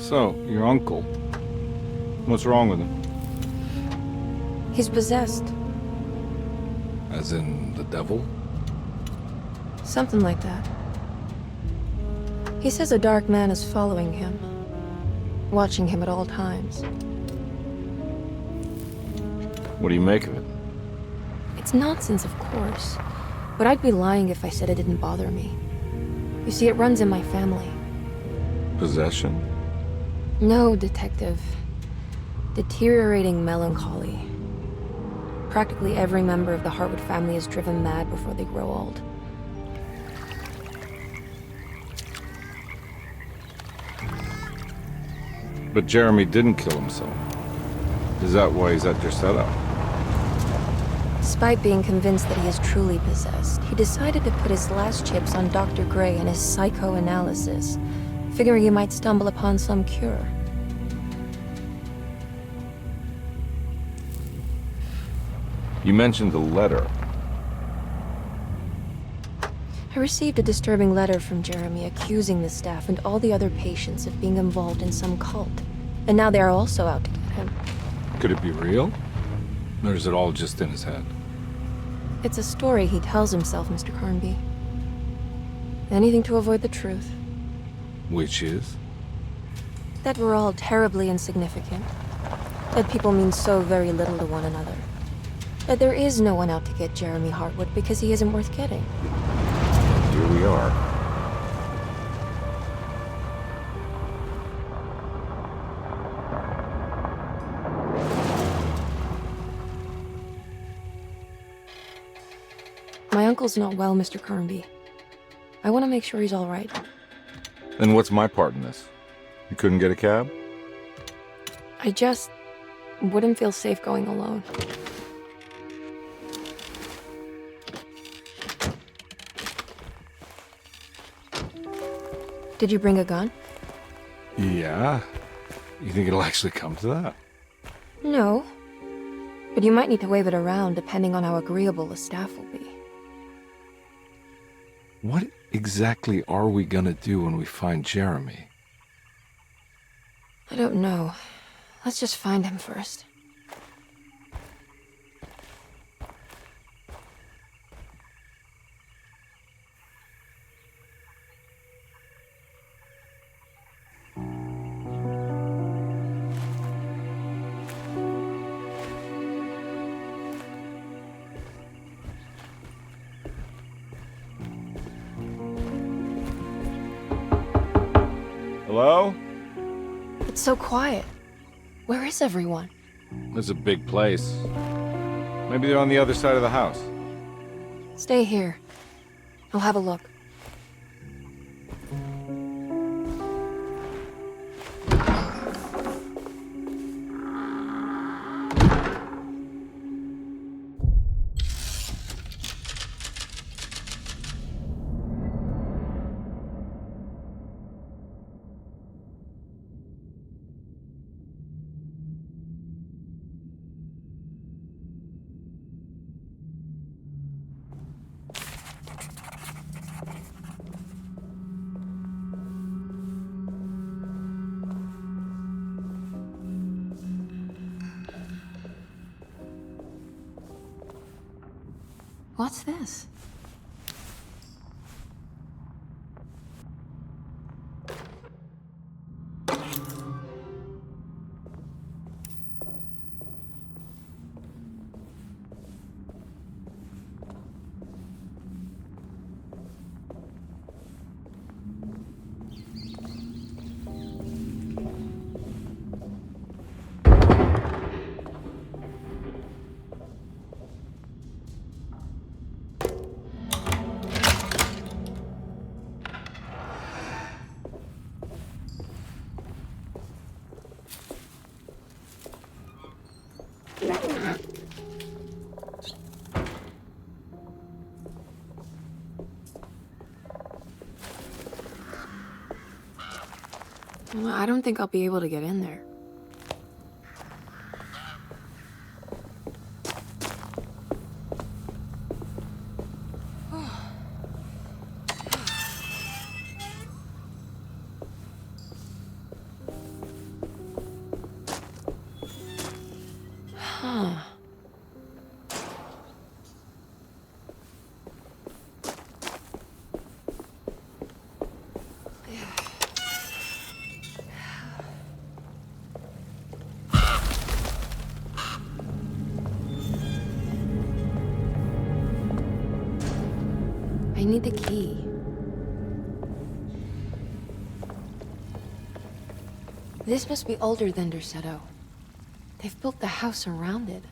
So, your uncle. What's wrong with him? He's possessed. As in the devil? Something like that. He says a dark man is following him, watching him at all times. What do you make of it? It's nonsense, of course, but I'd be lying if I said it didn't bother me. You see, it runs in my family. Possession? No, detective. Deteriorating melancholy. Practically every member of the Hartwood family is driven mad before they grow old. But Jeremy didn't kill himself. Is that why he's at your setup? Despite being convinced that he is truly possessed, he decided to put his last chips on Dr. Gray and his psychoanalysis, figuring he might stumble upon some cure. You mentioned the letter. I received a disturbing letter from Jeremy accusing the staff and all the other patients of being involved in some cult. And now they are also out to get him. Could it be real? Or is it all just in his head? It's a story he tells himself, Mr. Karnbi. Anything to avoid the truth. Which is? That we're all terribly insignificant. That people mean so very little to one another. That there is no one out to get Jeremy Hartwood because he isn't worth getting. Here we are. My uncle's not well, Mr. Karnbi. I want to make sure he's all right. Then what's my part in this? You couldn't get a cab? I just wouldn't feel safe going alone. Did you bring a gun? Yeah. You think it'll actually come to that? No. But you might need to wave it around depending on how agreeable the staff will be. What exactly are we gonna do when we find Jeremy? I don't know. Let's just find him first. Hello? It's so quiet. Where is everyone? This is a big place. Maybe they're on the other side of the house. Stay here. I'll have a look. What's this? Well, I don't think I'll be able to get in there. need the key. This must be older than Derceto. They've built the house around it.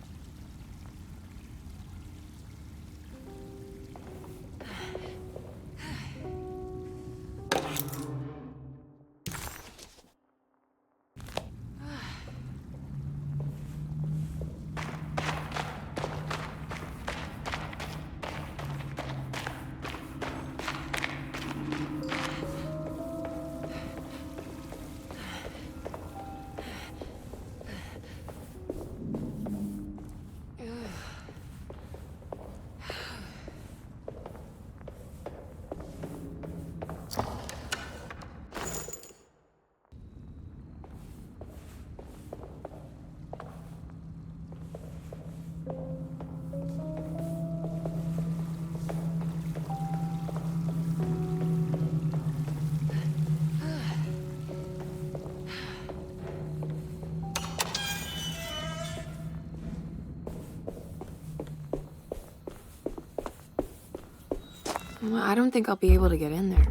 Well, I don't think I'll be able to get in there.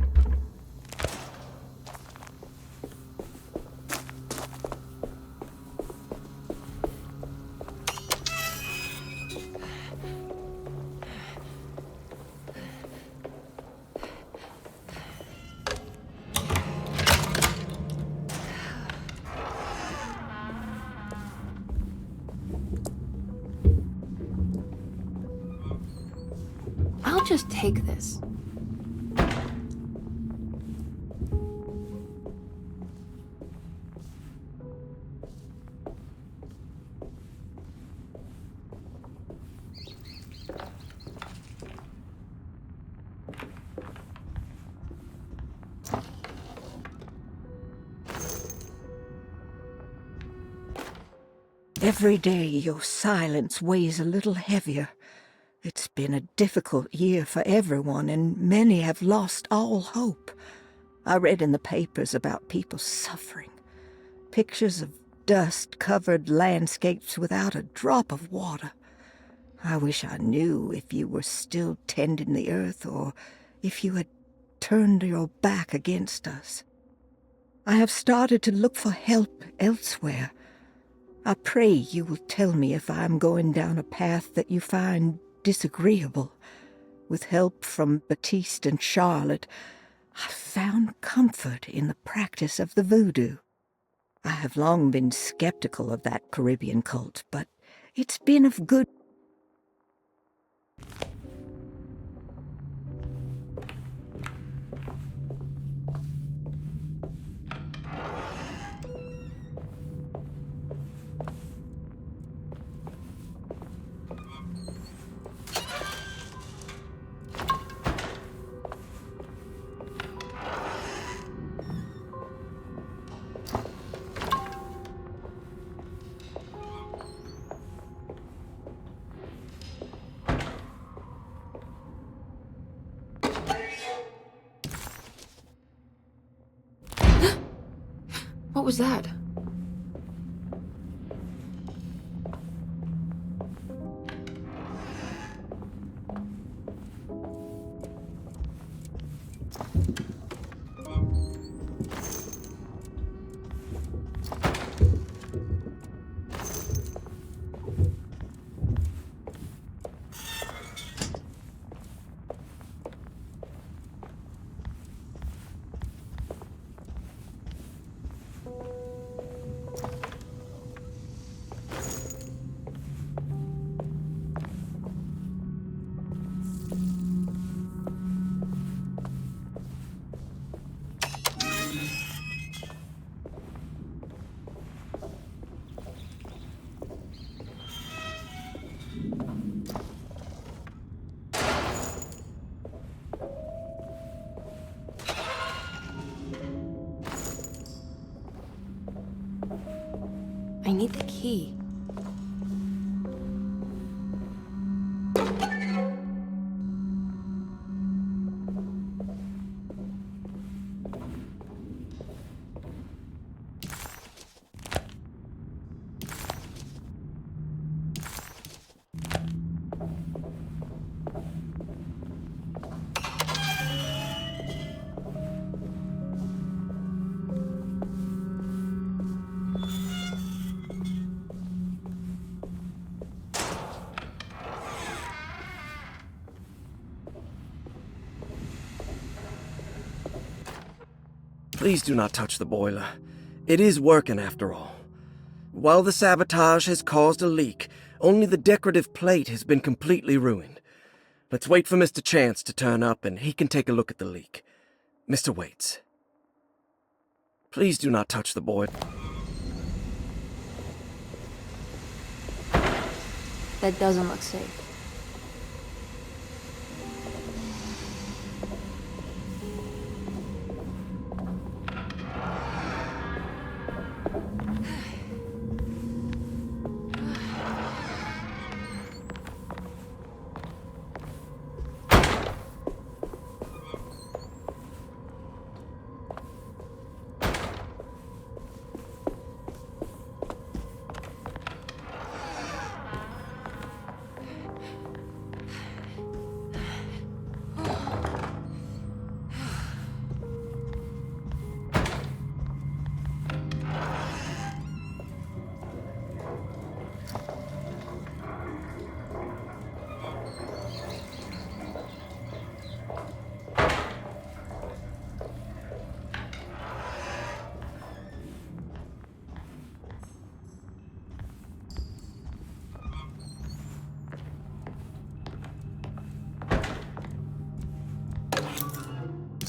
I'll just take this. Every day your silence weighs a little heavier. It's been a difficult year for everyone, and many have lost all hope. I read in the papers about people suffering. Pictures of dust-covered landscapes without a drop of water. I wish I knew if you were still tending the earth, or if you had turned your back against us. I have started to look for help elsewhere. I pray you will tell me if I am going down a path that you find disagreeable. With help from Baptiste and Charlotte, I found comfort in the practice of the voodoo. I have long been skeptical of that Caribbean cult, but it's been of good. What was that? I need the key. Please do not touch the boiler. It is working after all. While the sabotage has caused a leak, only the decorative plate has been completely ruined. Let's wait for Mr. Chance to turn up and he can take a look at the leak. Mr. Waits. Please do not touch the boiler. That doesn't look safe.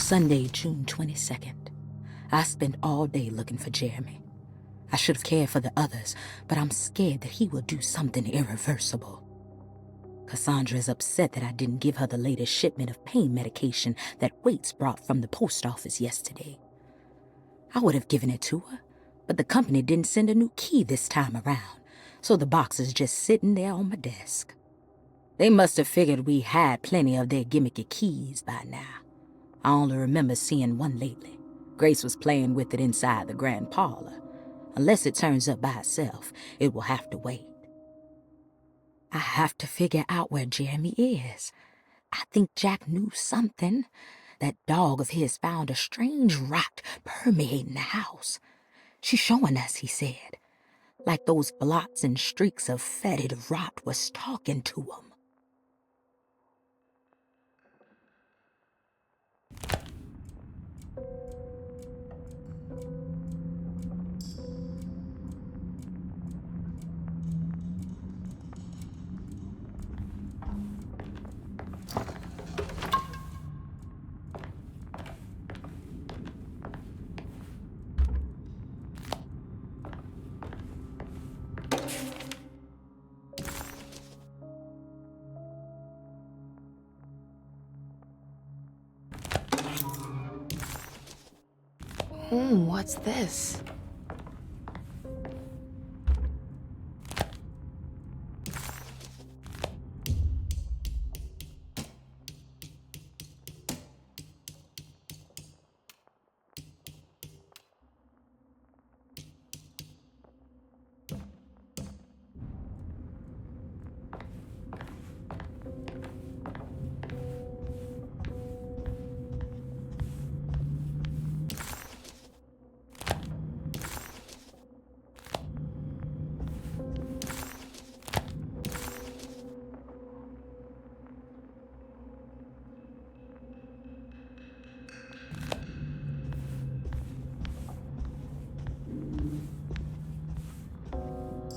Sunday, June 22nd. I spent all day looking for Jeremy. I should have cared for the others, but I'm scared that he will do something irreversible. Cassandra is upset that I didn't give her the latest shipment of pain medication that Waits brought from the post office yesterday. I would have given it to her, but the company didn't send a new key this time around, so the box is just sitting there on my desk. They must have figured we had plenty of their gimmicky keys by now. I only remember seeing one lately. Grace was playing with it inside the grand parlor. Unless it turns up by itself, it will have to wait. I have to figure out where Jeremy is. I think Jack knew something. That dog of his found a strange rot permeating the house. She's showing us, he said. Like those blots and streaks of fetid rot was talking to him. What's this?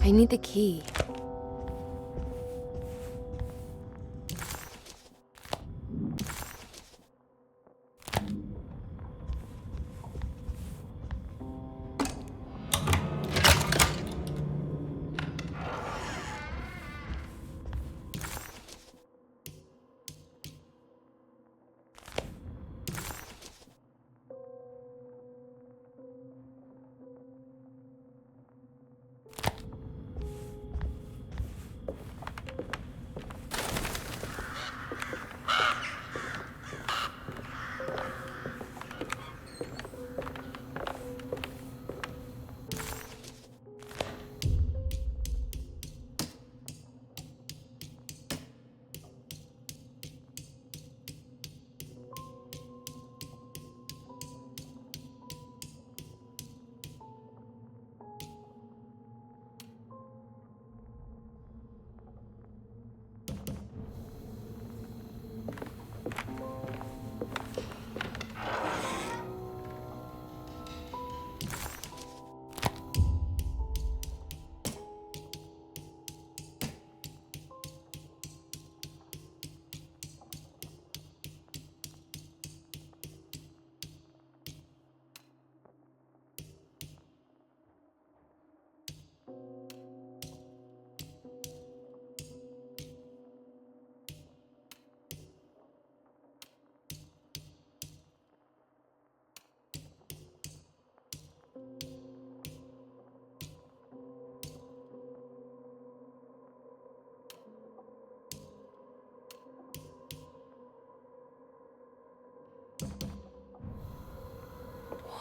I need the key.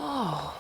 Oh.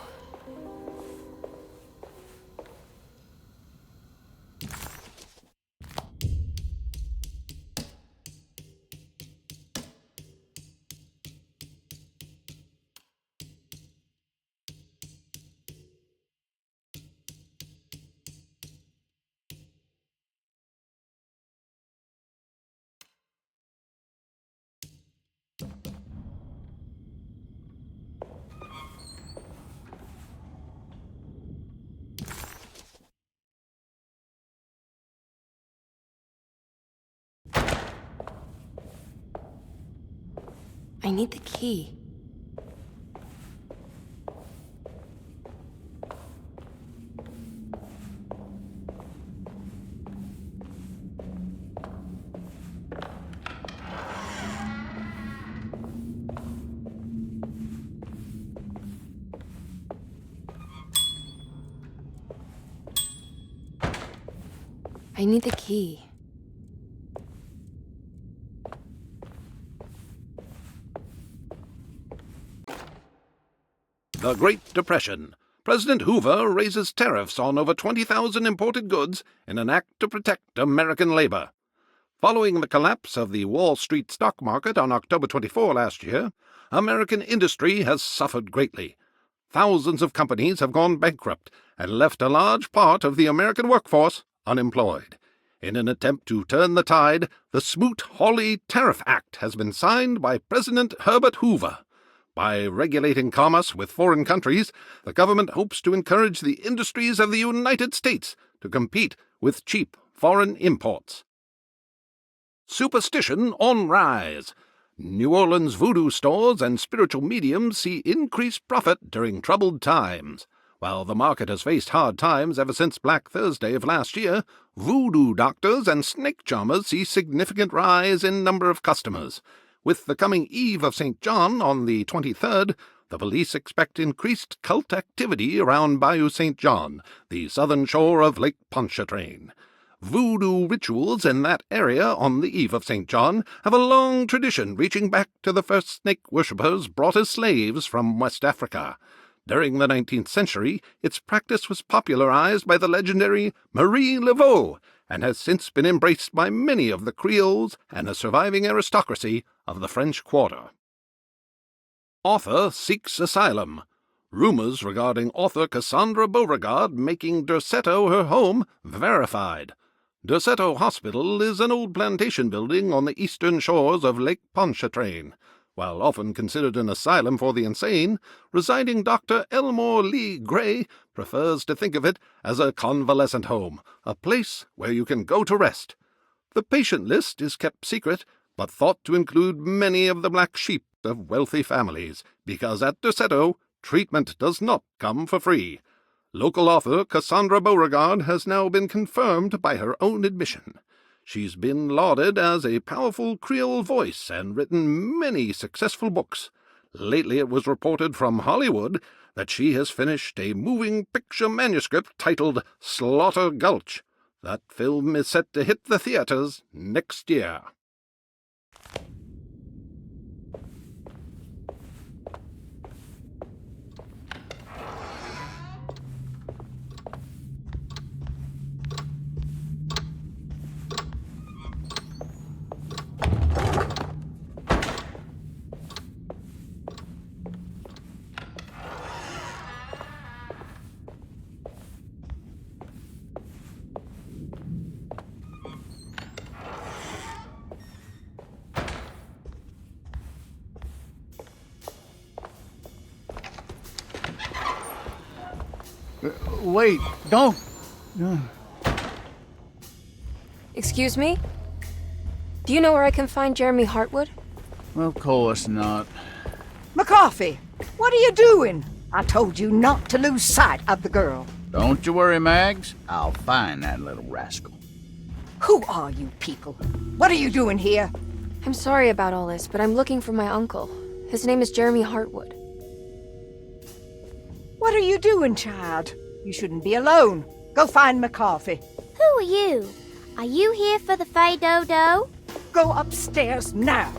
I need the key. I need the key. The Great Depression. President Hoover raises tariffs on over 20,000 imported goods in an act to protect American labor. Following the collapse of the Wall Street stock market on October 24 last year, American industry has suffered greatly. Thousands of companies have gone bankrupt and left a large part of the American workforce unemployed. In an attempt to turn the tide, the Smoot-Hawley Tariff Act has been signed by President Herbert Hoover. By regulating commerce with foreign countries, the government hopes to encourage the industries of the United States to compete with cheap foreign imports. Superstition on rise. New Orleans voodoo stores and spiritual mediums see increased profit during troubled times. While the market has faced hard times ever since Black Thursday of last year, voodoo doctors and snake charmers see significant rise in number of customers. With the coming Eve of St. John on the 23rd, the police expect increased cult activity around Bayou St. John, the southern shore of Lake Pontchartrain. Voodoo rituals in that area on the Eve of St. John have a long tradition reaching back to the first snake worshippers brought as slaves from West Africa. During the 19th century, its practice was popularized by the legendary Marie Laveau, and has since been embraced by many of the Creoles and a surviving aristocracy of the French Quarter. Author seeks asylum. Rumors regarding author Cassandra Beauregard making Derceto her home verified. Derceto Hospital is an old plantation building on the eastern shores of Lake Pontchartrain. While often considered an asylum for the insane, residing Dr. Elmore Lee Gray prefers to think of it as a convalescent home, a place where you can go to rest. The patient list is kept secret, but thought to include many of the black sheep of wealthy families, because at Derceto, treatment does not come for free. Local author Cassandra Beauregard has now been confirmed by her own admission. She's been lauded as a powerful Creole voice and written many successful books. Lately it was reported from Hollywood that she has finished a moving picture manuscript titled Slaughter Gulch. That film is set to hit the theaters next year. Wait, don't! Excuse me? Do you know where I can find Jeremy Hартвуд? Of course not. McCarthy, what are you doing? I told you not to lose sight of the girl. Don't you worry, Mags. I'll find that little rascal. Who are you people? What are you doing here? I'm sorry about all this, but I'm looking for my uncle. His name is Jeremy Hартвуд. What are you doing, child? You shouldn't be alone. Go find McCarthy. Who are you? Are you here for the Fay Dodo? Go upstairs now.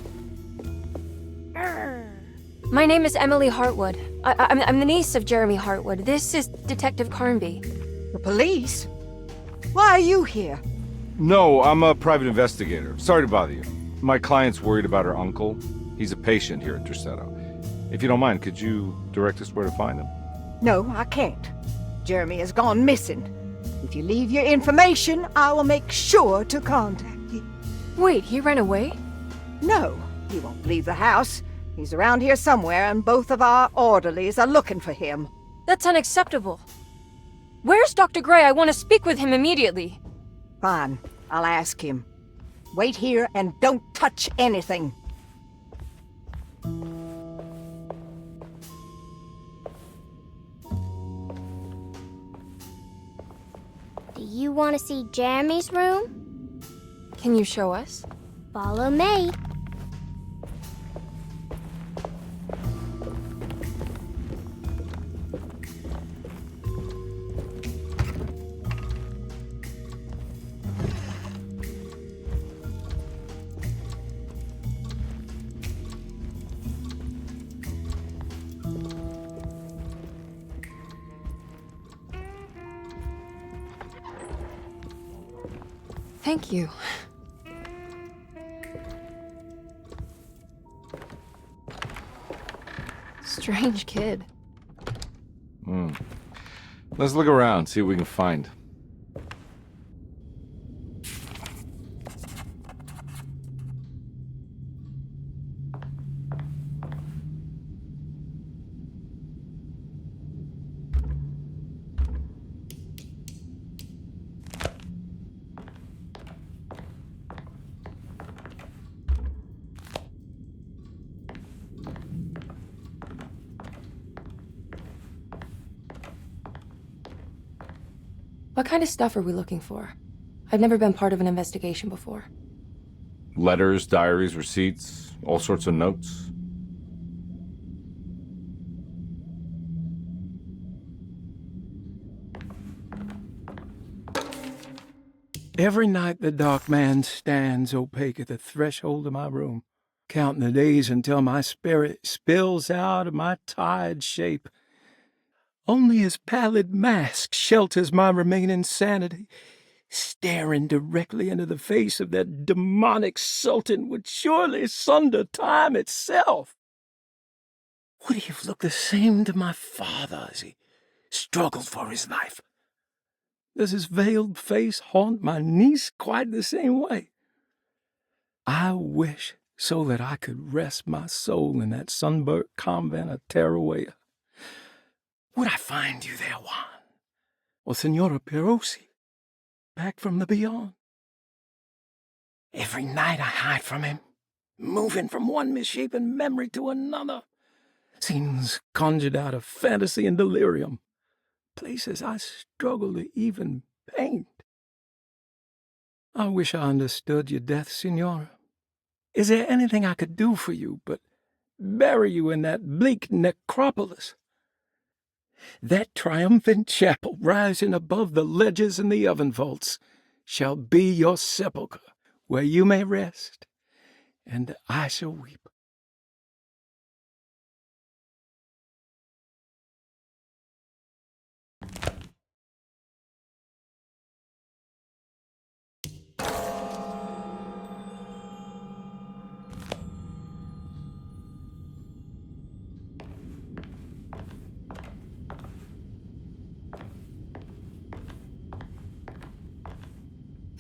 My name is Emily Hартвуд. I'm the niece of Jeremy Hартвуд. This is Detective Karnbi. The police? Why are you here? No, I'm a private investigator. Sorry to bother you. My client's worried about her uncle. He's a patient here at Derceto. If you don't mind, could you direct us where to find him? No, I can't. Jeremy has gone missing. If you leave your information, I will make sure to contact you. Wait, he ran away? No, he won't leave the house. He's around here somewhere, and both of our orderlies are looking for him. That's unacceptable. Where's Dr. Gray? I want to speak with him immediately. Fine, I'll ask him. Wait here and don't touch anything. Do you want to see Jeremy's room? Can you show us? Follow me. Thank you. Strange kid. Let's look around, see what we can find. What kind of stuff are we looking for? I've never been part of an investigation before. Letters, diaries, receipts, all sorts of notes. Every night the dark man stands opaque at the threshold of my room, counting the days until my spirit spills out of my tired shape. Only his pallid mask shelters my remaining sanity. Staring directly into the face of that demonic sultan would surely sunder time itself. Would he have looked the same to my father as he struggled for his life? Does his veiled face haunt my niece quite the same way? I wish so that I could rest my soul in that sunburnt convent of Tarawea. Would I find you there, Juan? Or Senora Perosi, back from the beyond? Every night I hide from him, moving from one misshapen memory to another. Scenes conjured out of fantasy and delirium. Places I struggle to even paint. I wish I understood your death, Senora. Is there anything I could do for you but bury you in that bleak necropolis? That triumphant chapel rising above the ledges and the oven vaults shall be your sepulchre, where you may rest, and I shall weep.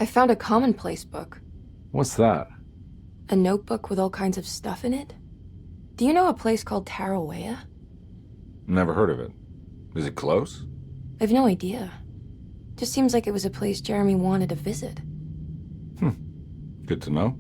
I found a commonplace book. What's that? A notebook with all kinds of stuff in it. Do you know a place called Tarawea? Never heard of it. Is it close? I've no idea. Just seems like it was a place Jeremy wanted to visit. Good to know.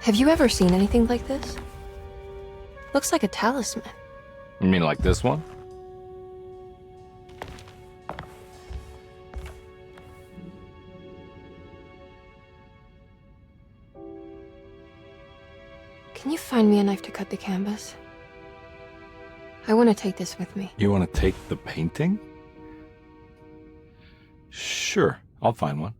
Have you ever seen anything like this? Looks like a talisman. You mean like this one? Can you find me a knife to cut the canvas? I want to take this with me. You want to take the painting? Sure, I'll find one.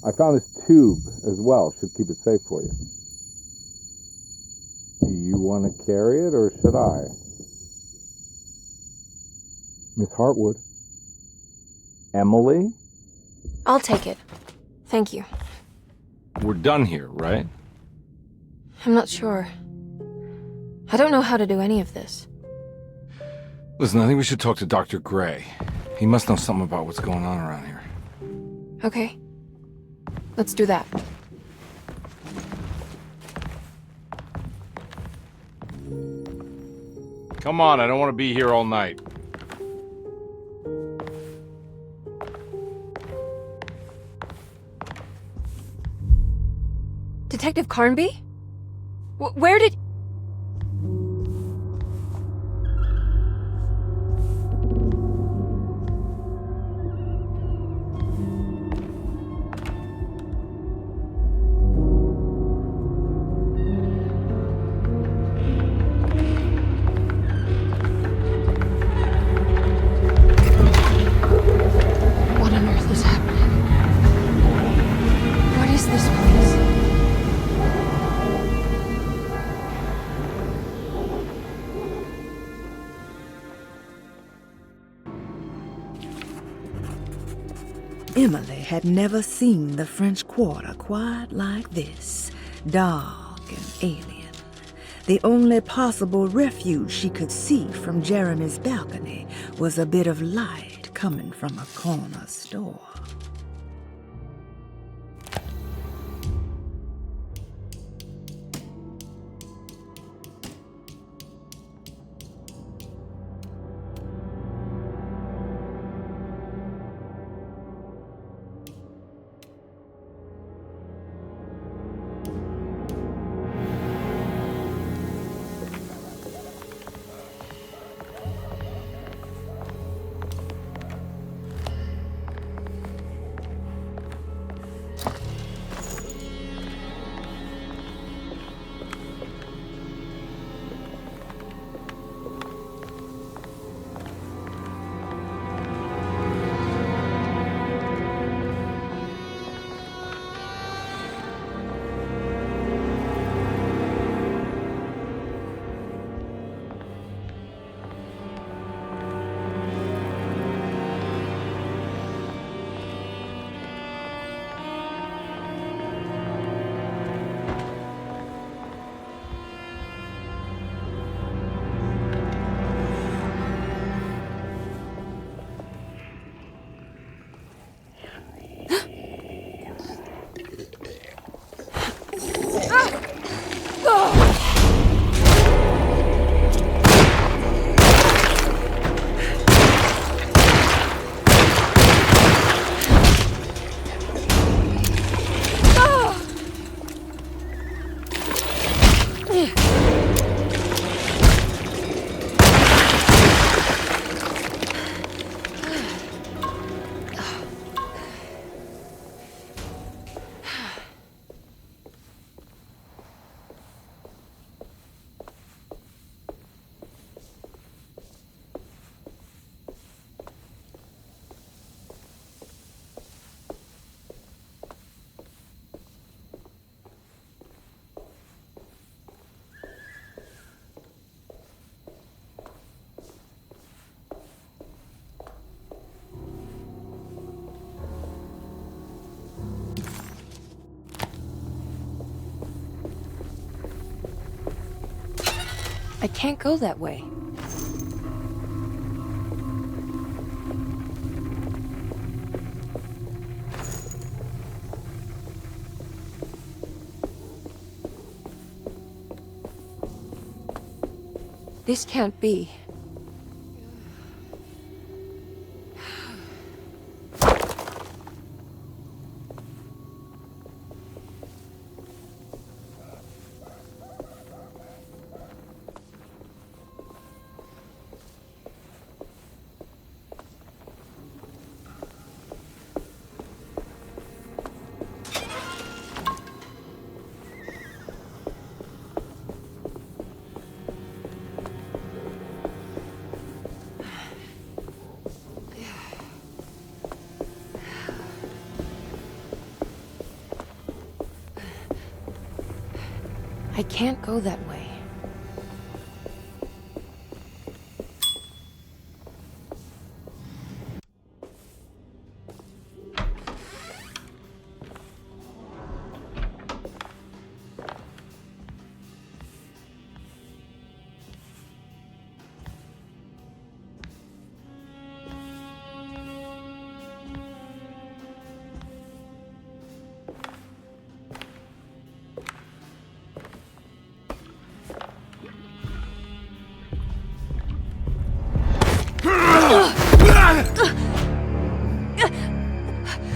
I found this tube as well. Should keep it safe for you. Do you want to carry it, or should I? Miss Hartwood? Emily? I'll take it. Thank you. We're done here, right? I'm not sure. I don't know how to do any of this. Listen, I think we should talk to Dr. Gray. He must know something about what's going on around here. Okay. Let's do that. Come on, I don't want to be here all night. Detective Karnbi? Where did... What on earth is happening? What is this place? Emily had never seen the French Quarter quite like this, dark and alien. The only possible refuge she could see from Jeremy's balcony was a bit of light coming from a corner store. I can't go that way. This can't be. I can't go that way.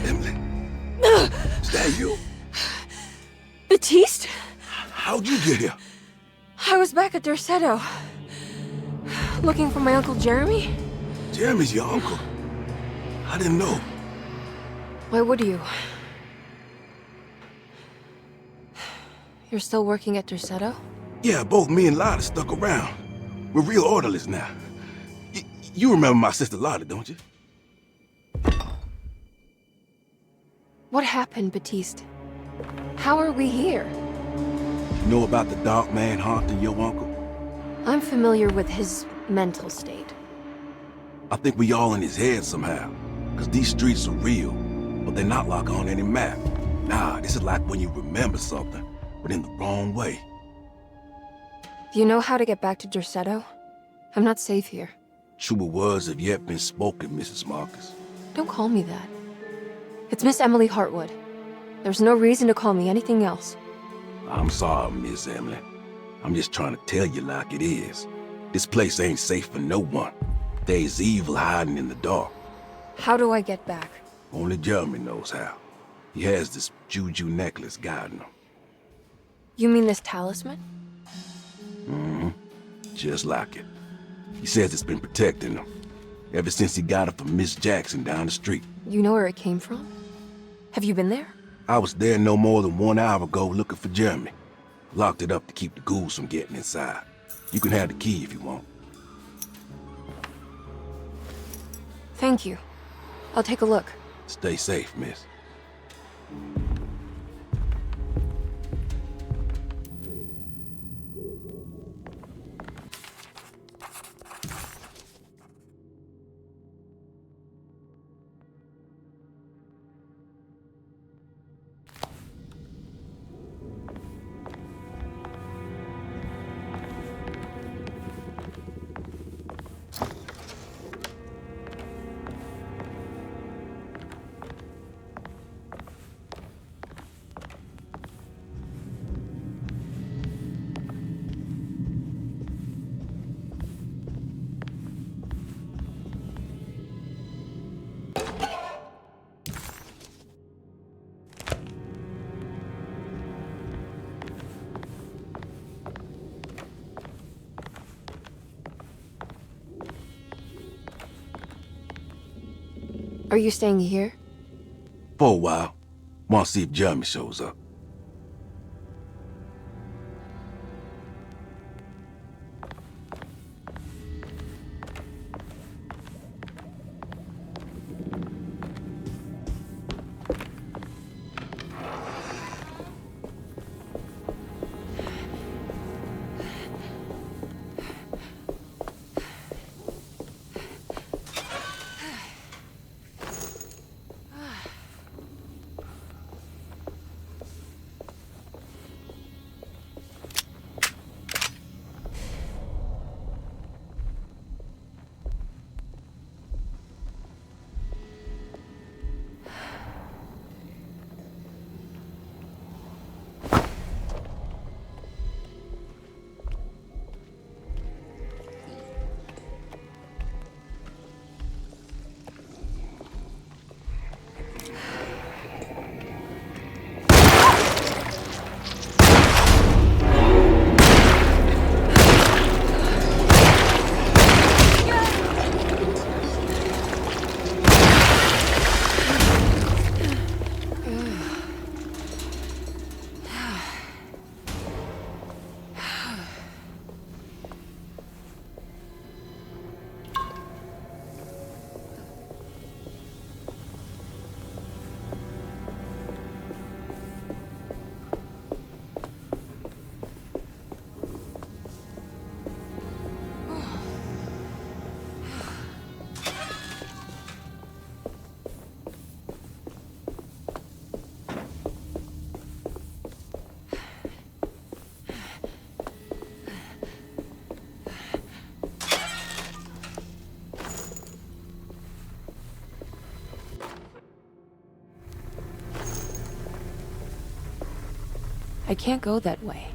Emily? Is that you? Baptiste? How'd you get here? I was back at Derceto. Looking for my Uncle Jeremy? Jeremy's your uncle. I didn't know. Why would you? You're still working at Derceto? Yeah, both me and Lotta stuck around. We're real orderlies now. You remember my sister Lotta, don't you? What happened, Baptiste? How are we here? You know about the dark man haunting your uncle? I'm familiar with his mental state. I think we all in his head somehow. Cause these streets are real, but they're not like on any map. Nah, this is like when you remember something, but in the wrong way. Do you know how to get back to Derceto? I'm not safe here. Truer words have yet been spoken, Mrs. Marcus. Don't call me that. It's Miss Emily Hартвуд. There's no reason to call me anything else. I'm sorry, Miss Emily. I'm just trying to tell you like it is. This place ain't safe for no one. There's evil hiding in the dark. How do I get back? Only Jeremy knows how. He has this juju necklace guiding him. You mean this talisman? Mm-hmm. Just like it. He says it's been protecting him ever since he got it from Miss Jackson down the street. You know where it came from? Have you been there? I was there no more than 1 hour ago looking for Jeremy. Locked it up to keep the ghouls from getting inside. You can have the key if you want. Thank you. I'll take a look. Stay safe, miss. Are you staying here? For a while. Want to see if Jeremy shows up. I can't go that way.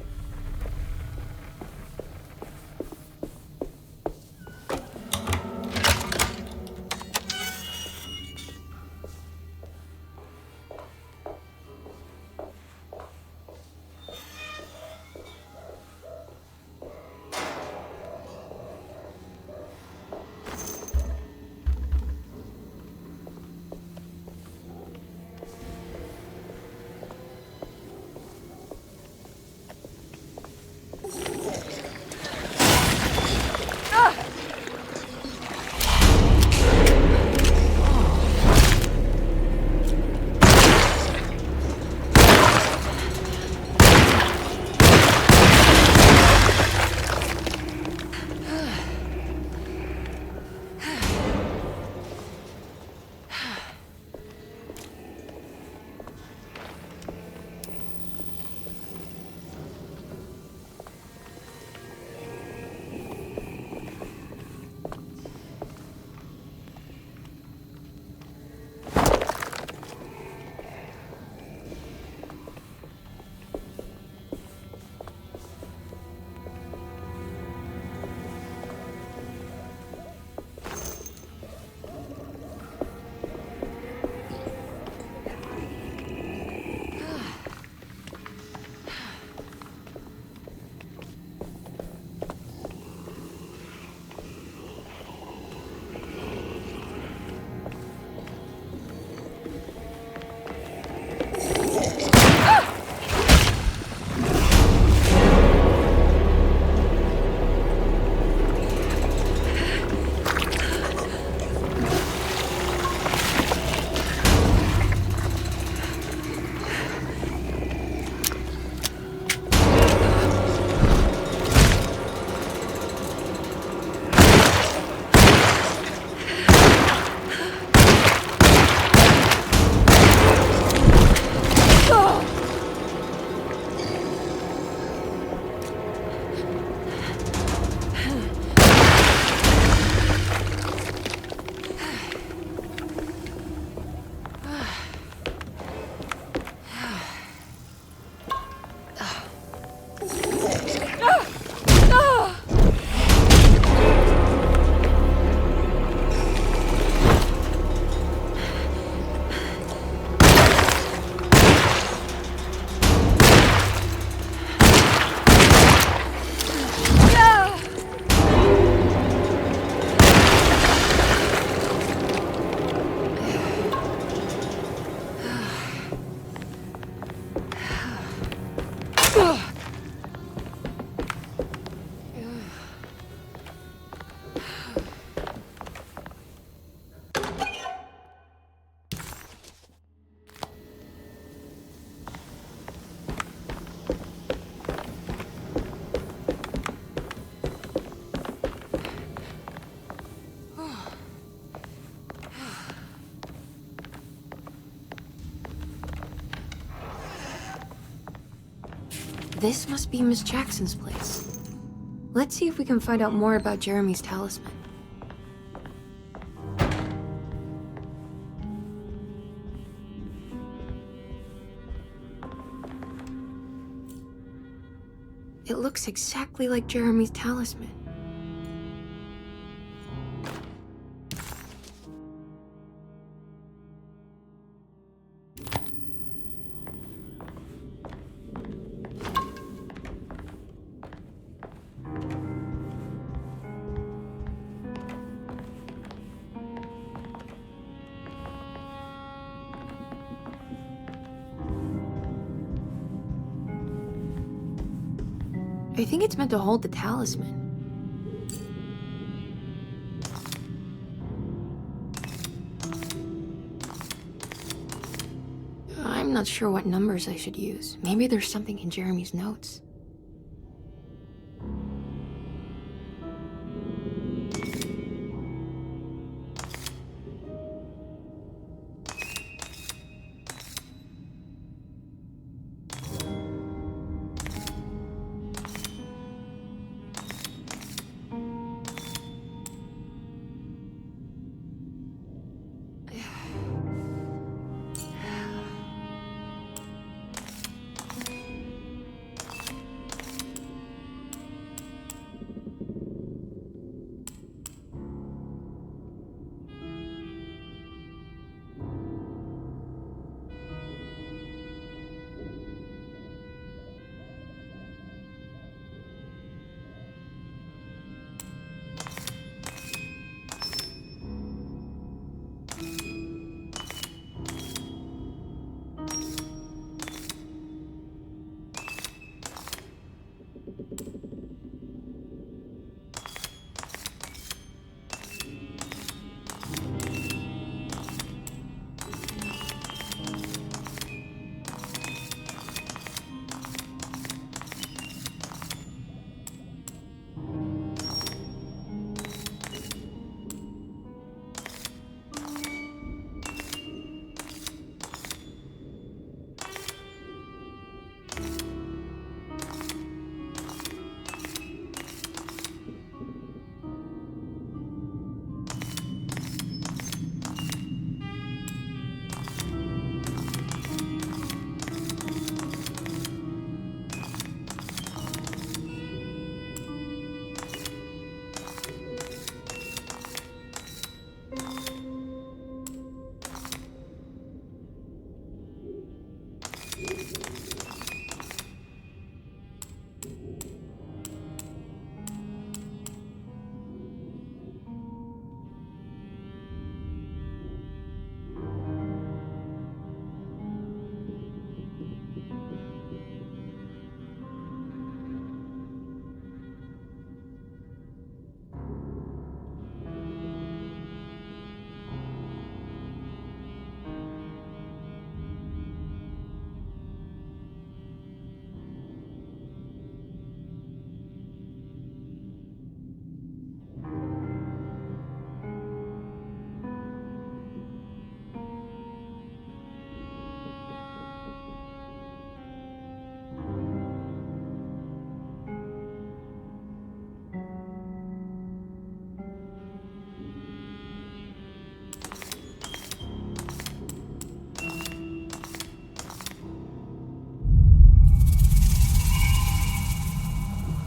This must be Miss Jackson's place. Let's see if we can find out more about Jeremy's talisman. It looks exactly like Jeremy's talisman. I think it's meant to hold the talisman. I'm not sure what numbers I should use. Maybe there's something in Jeremy's notes.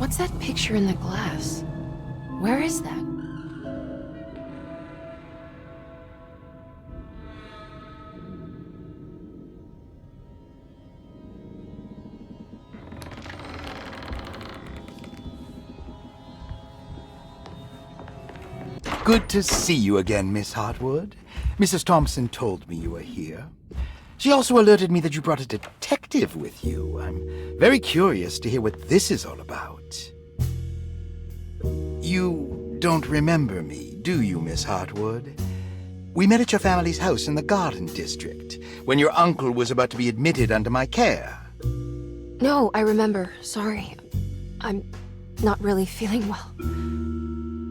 What's that picture in the glass? Where is that? Good to see you again, Miss Hартвуд. Mrs. Thompson told me you were here. She also alerted me that you brought a detective with you. I'm very curious to hear what this is all about. You don't remember me, do you, Miss Hартвуд? We met at your family's house in the Garden District, when your uncle was about to be admitted under my care. No, I remember. Sorry. I'm not really feeling well.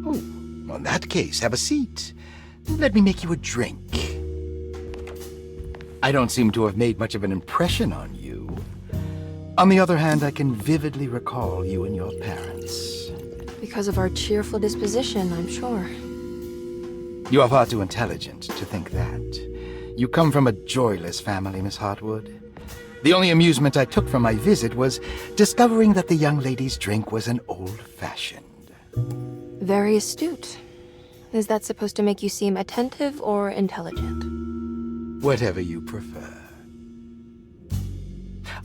Oh, well, in that case, have a seat. Let me make you a drink. I don't seem to have made much of an impression on you. On the other hand, I can vividly recall you and your parents. Because of our cheerful disposition, I'm sure. You are far too intelligent to think that. You come from a joyless family, Miss Hартвуд. The only amusement I took from my visit was discovering that the young lady's drink was an old-fashioned. Very astute. Is that supposed to make you seem attentive or intelligent? Whatever you prefer.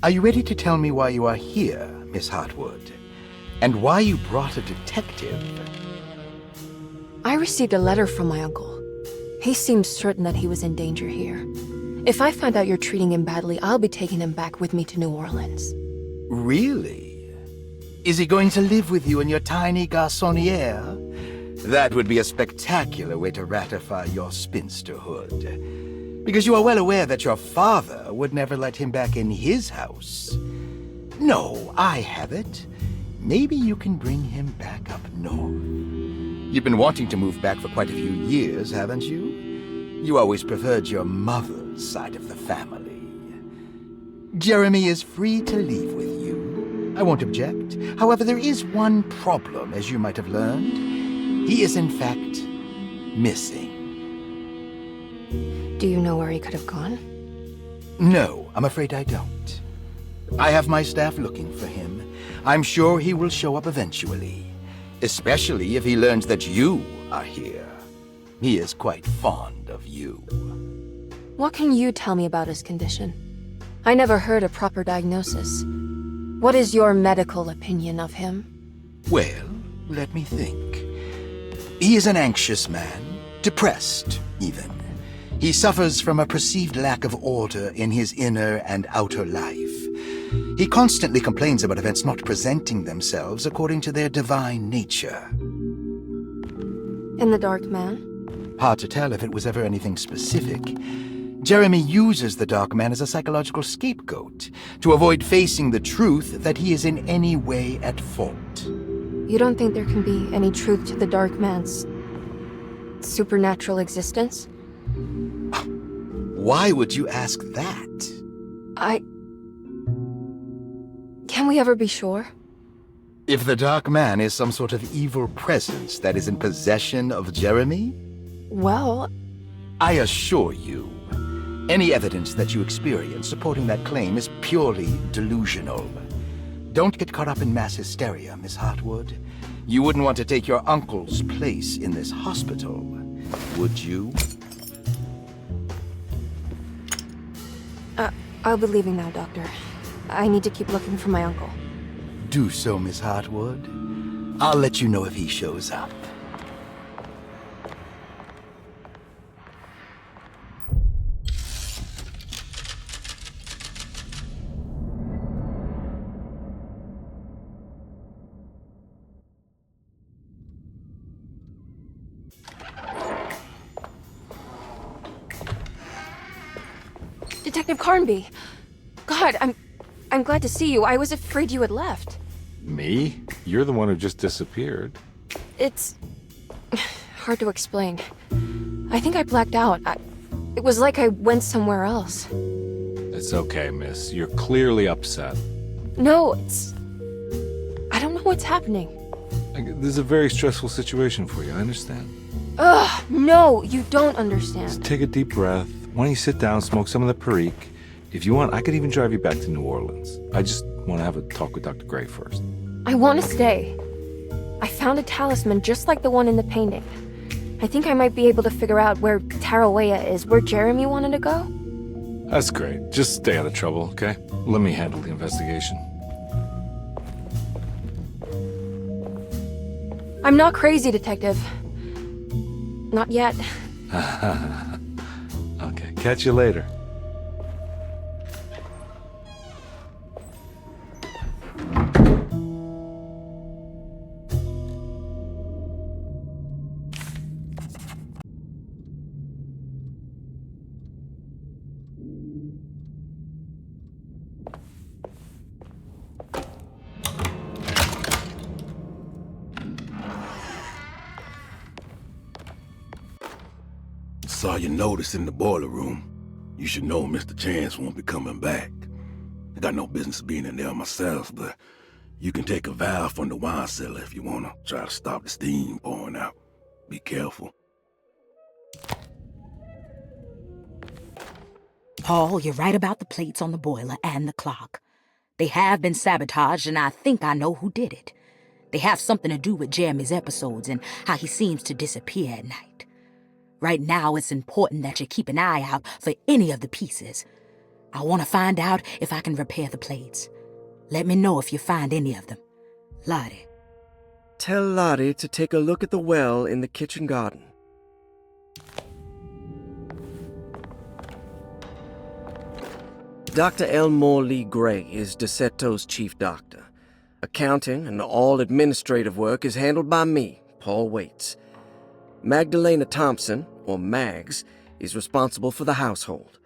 Are you ready to tell me why you are here, Miss Hартвуд? And why you brought a detective? I received a letter from my uncle. He seems certain that he was in danger here. If I find out you're treating him badly, I'll be taking him back with me to New Orleans. Really? Is he going to live with you in your tiny garçonniere? That would be a spectacular way to ratify your spinsterhood. Because you are well aware that your father would never let him back in his house. No, I have it. Maybe you can bring him back up north. You've been wanting to move back for quite a few years, haven't you? You always preferred your mother's side of the family. Jeremy is free to leave with you. I won't object. However, there is one problem, as you might have learned. He is, in fact, missing. Do you know where he could have gone? No, I'm afraid I don't. I have my staff looking for him. I'm sure he will show up eventually. Especially if he learns that you are here. He is quite fond of you. What can you tell me about his condition? I never heard a proper diagnosis. What is your medical opinion of him? Well, let me think. He is an anxious man, depressed, even. He suffers from a perceived lack of order in his inner and outer life. He constantly complains about events not presenting themselves according to their divine nature. And the Dark Man? Hard to tell if it was ever anything specific. Jeremy uses the Dark Man as a psychological scapegoat to avoid facing the truth that he is in any way at fault. You don't think there can be any truth to the Dark Man's supernatural existence? Why would you ask that? Can we ever be sure? If the Dark Man is some sort of evil presence that is in possession of Jeremy? Well, I assure you, any evidence that you experience supporting that claim is purely delusional. Don't get caught up in mass hysteria, Miss Hартвуд. You wouldn't want to take your uncle's place in this hospital, would you? I'll be leaving now, Doctor. I need to keep looking for my uncle. Do so, Miss Hартвуд. I'll let you know if he shows up. Detective Karnbi! God, I'm glad to see you. I was afraid you had left. Me? You're the one who just disappeared. It's hard to explain. I think I blacked out. It was like I went somewhere else. It's okay, miss. You're clearly upset. No, I don't know what's happening. This is a very stressful situation for you, I understand. Ugh, no, you don't understand. Just take a deep breath. Why don't you sit down, smoke some of the Perique? If you want, I could even drive you back to New Orleans. I just want to have a talk with Dr. Gray first. I want to stay. I found a talisman just like the one in the painting. I think I might be able to figure out where Tarawea is, where Jeremy wanted to go. That's great. Just stay out of trouble, okay? Let me handle the investigation. I'm not crazy, Detective. Not yet. Okay, catch you later. Saw your notice in the boiler room. You should know Mr. Chance won't be coming back. I got no business being in there myself, but you can take a valve from the wine cellar if you want to try to stop the steam pouring out. Be careful. Paul, you're right about the plates on the boiler and the clock. They have been sabotaged, and I think I know who did it. They have something to do with Jeremy's episodes and how he seems to disappear at night. Right now, it's important that you keep an eye out for any of the pieces. I want to find out if I can repair the plates. Let me know if you find any of them. Lottie. Tell Lottie to take a look at the well in the kitchen garden. Dr. Elmore Lee Gray is Deceto's chief doctor. Accounting and all administrative work is handled by me, Paul Waits. Magdalena Thompson, or Mags, is responsible for the household.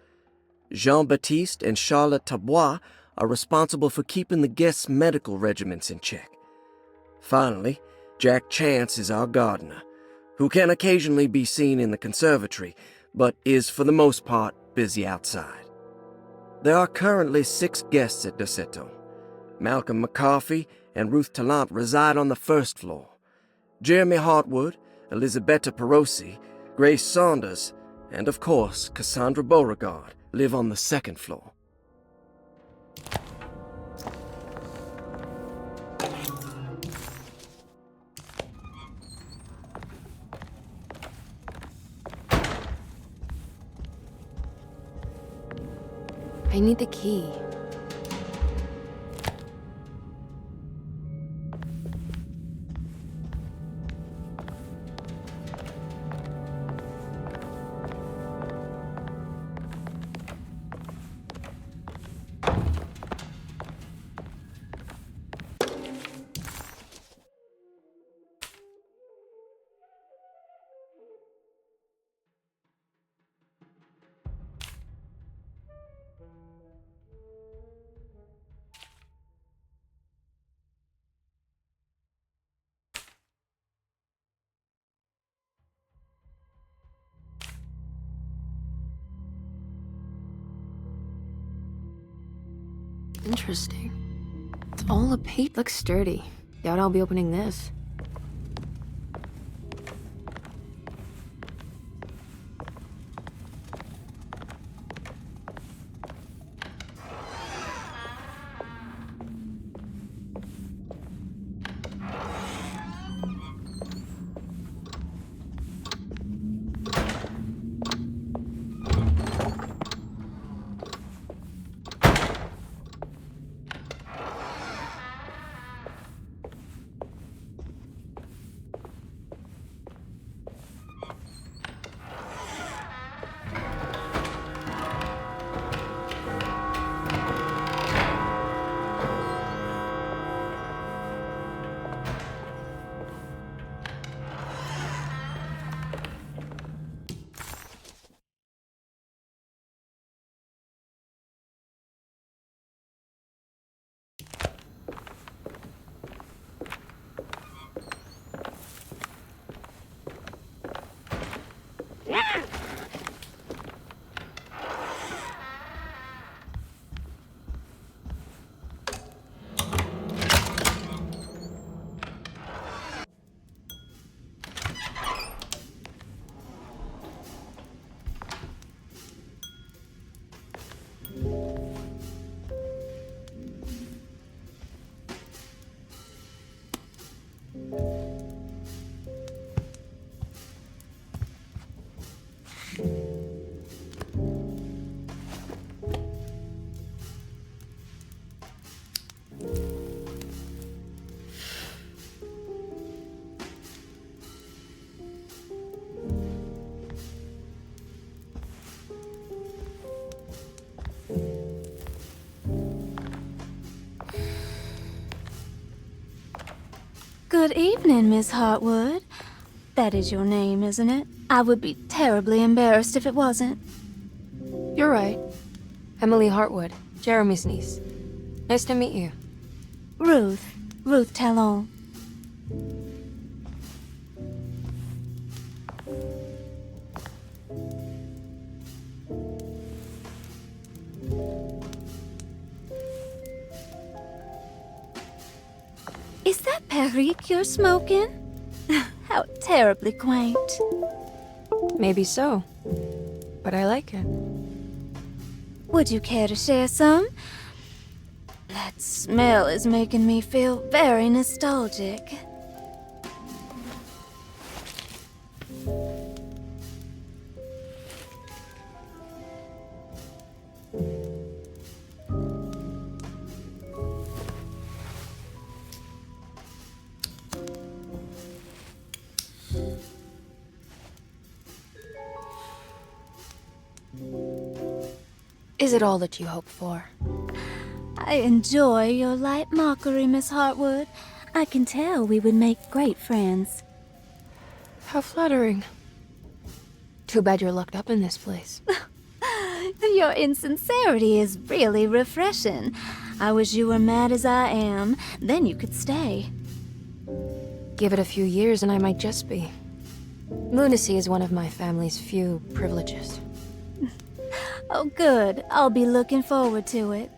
Jean-Baptiste and Charlotte Tabois are responsible for keeping the guests' medical regimens in check. Finally, Jack Chance is our gardener, who can occasionally be seen in the conservatory, but is for the most part busy outside. There are currently 6 guests at Deceto. Malcolm McCarthy and Ruth Tallant reside on the first floor. Jeremy Hартвуд, Elisabetta Perosi, Grace Saunders, and of course Cassandra Beauregard live on the second floor. I need the key. Interesting. It's all opaque. Looks sturdy. Doubt I'll be opening this. Good evening, Miss Hартвуд. That is your name, isn't it? I would be terribly embarrassed if it wasn't. You're right. Emily Hартвуд, Jeremy's niece. Nice to meet you. Ruth Talon. Is that Perique you're smoking? How terribly quaint. Maybe so, but I like it. Would you care to share some? That smell is making me feel very nostalgic. Is it all that you hope for? I enjoy your light mockery, Miss Hартвуд. I can tell we would make great friends. How flattering. Too bad you're locked up in this place. Your insincerity is really refreshing. I wish you were mad as I am. Then you could stay. Give it a few years and I might just be. Lunacy is one of my family's few privileges. Oh, good. I'll be looking forward to it.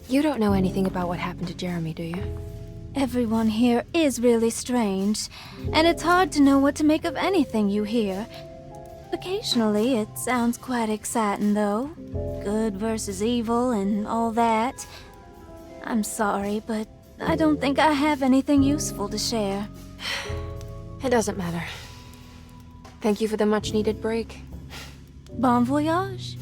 You don't know anything about what happened to Jeremy, do you? Everyone here is really strange, and it's hard to know what to make of anything you hear. Occasionally, it sounds quite exciting, though. Good versus evil and all that. I'm sorry, but I don't think I have anything useful to share. It doesn't matter. Thank you for the much-needed break. Bon voyage.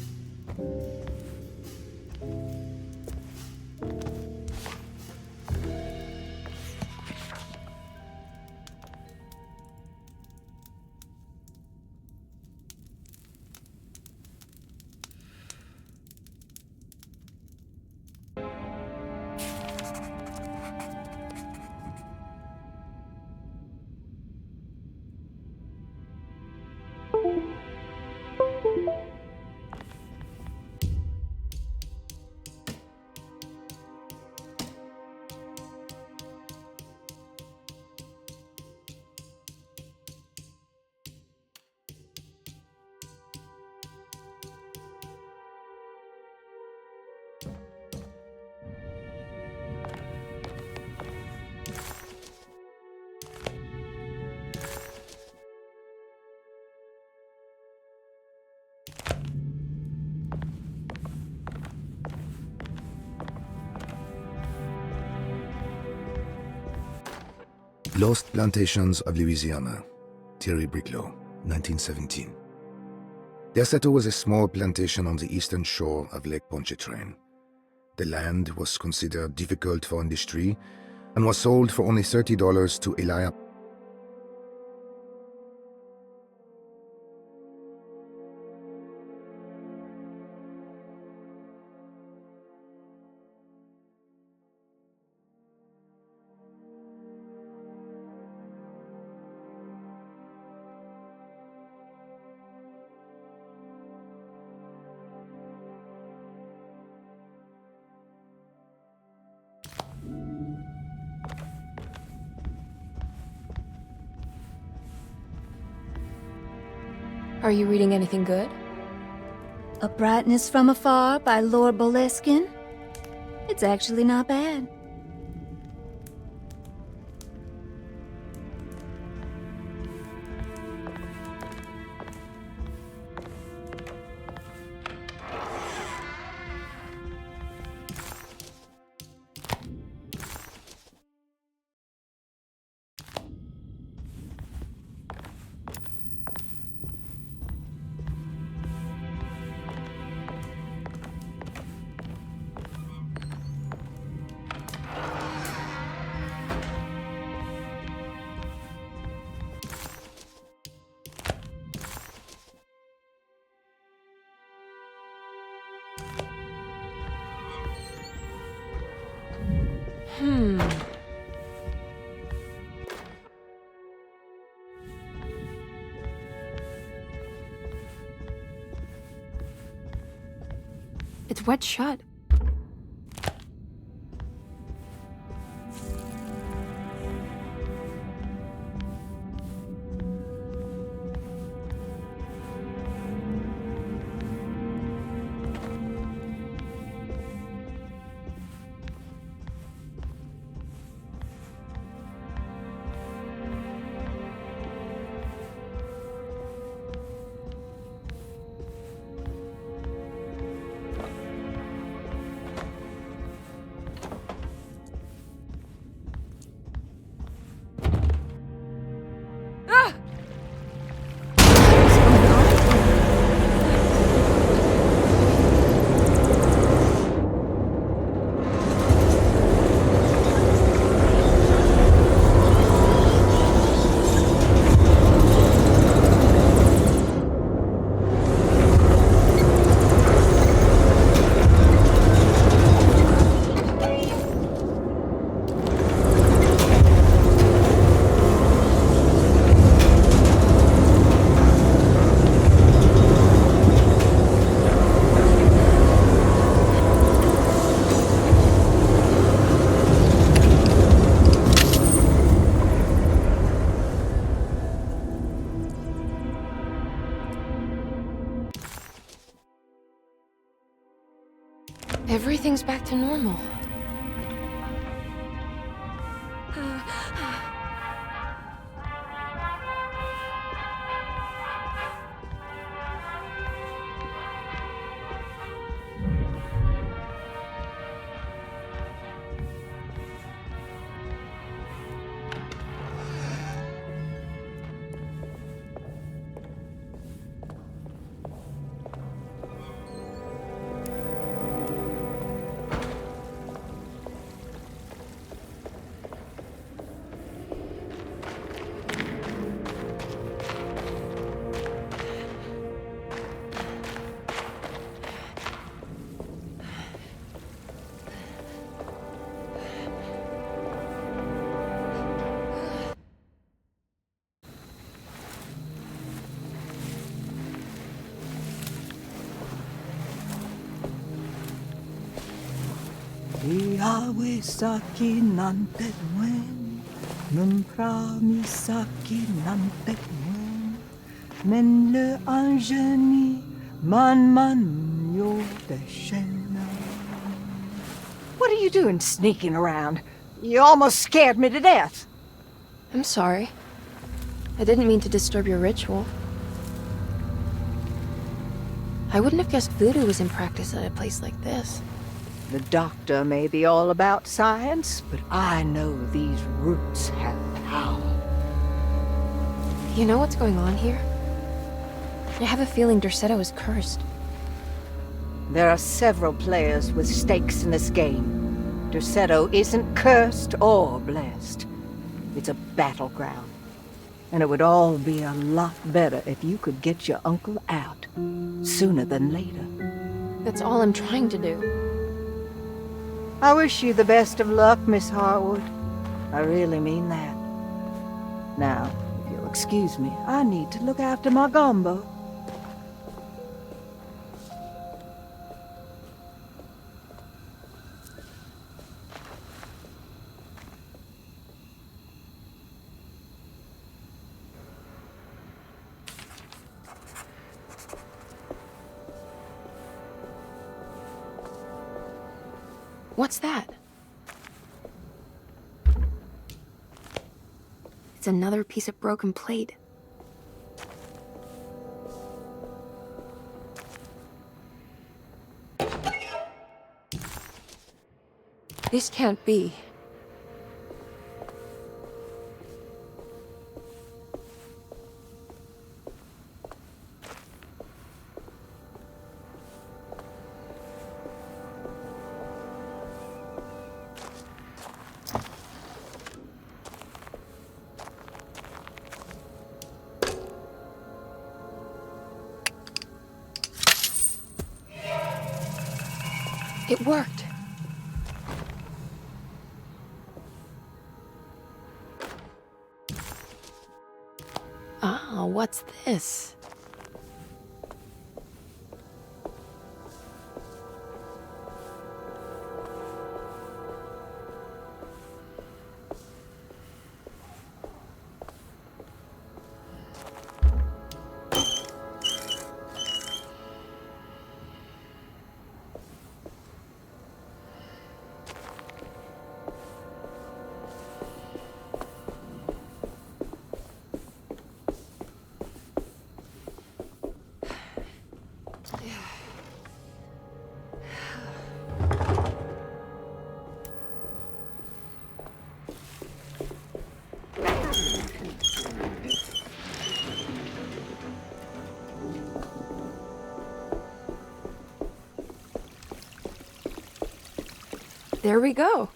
Lost Plantations of Louisiana, Thierry Bricklow, 1917. Derceto was a small plantation on the eastern shore of Lake Pontchartrain. The land was considered difficult for industry and was sold for only $30 to Elia. Are you reading anything good? A Brightness from Afar by Lord Boleskine. It's actually not bad. It's wet shut. Everything's back to normal. Yahweh-saki nantet wen, num prami-saki nantet wen, men le angeni man yo deshena. What are you doing sneaking around? You almost scared me to death. I'm sorry. I didn't mean to disturb your ritual. I wouldn't have guessed voodoo was in practice at a place like this. The doctor may be all about science, but I know these roots have power. You know what's going on here? I have a feeling Derceto is cursed. There are several players with stakes in this game. Derceto isn't cursed or blessed. It's a battleground. And it would all be a lot better if you could get your uncle out sooner than later. That's all I'm trying to do. I wish you the best of luck, Miss Hartwood. I really mean that. Now, if you'll excuse me, I need to look after my gumbo. What's that? It's another piece of broken plate. This can't be. It worked. What's this? There we go.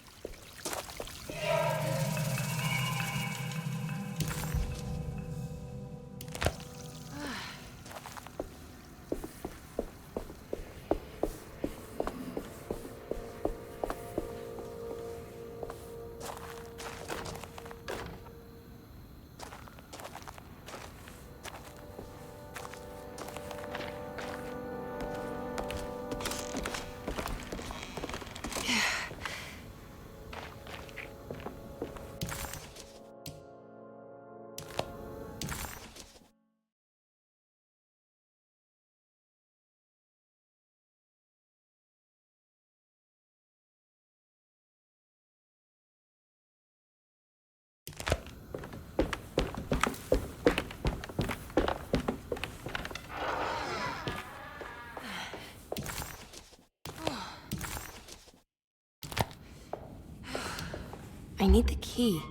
I need the key.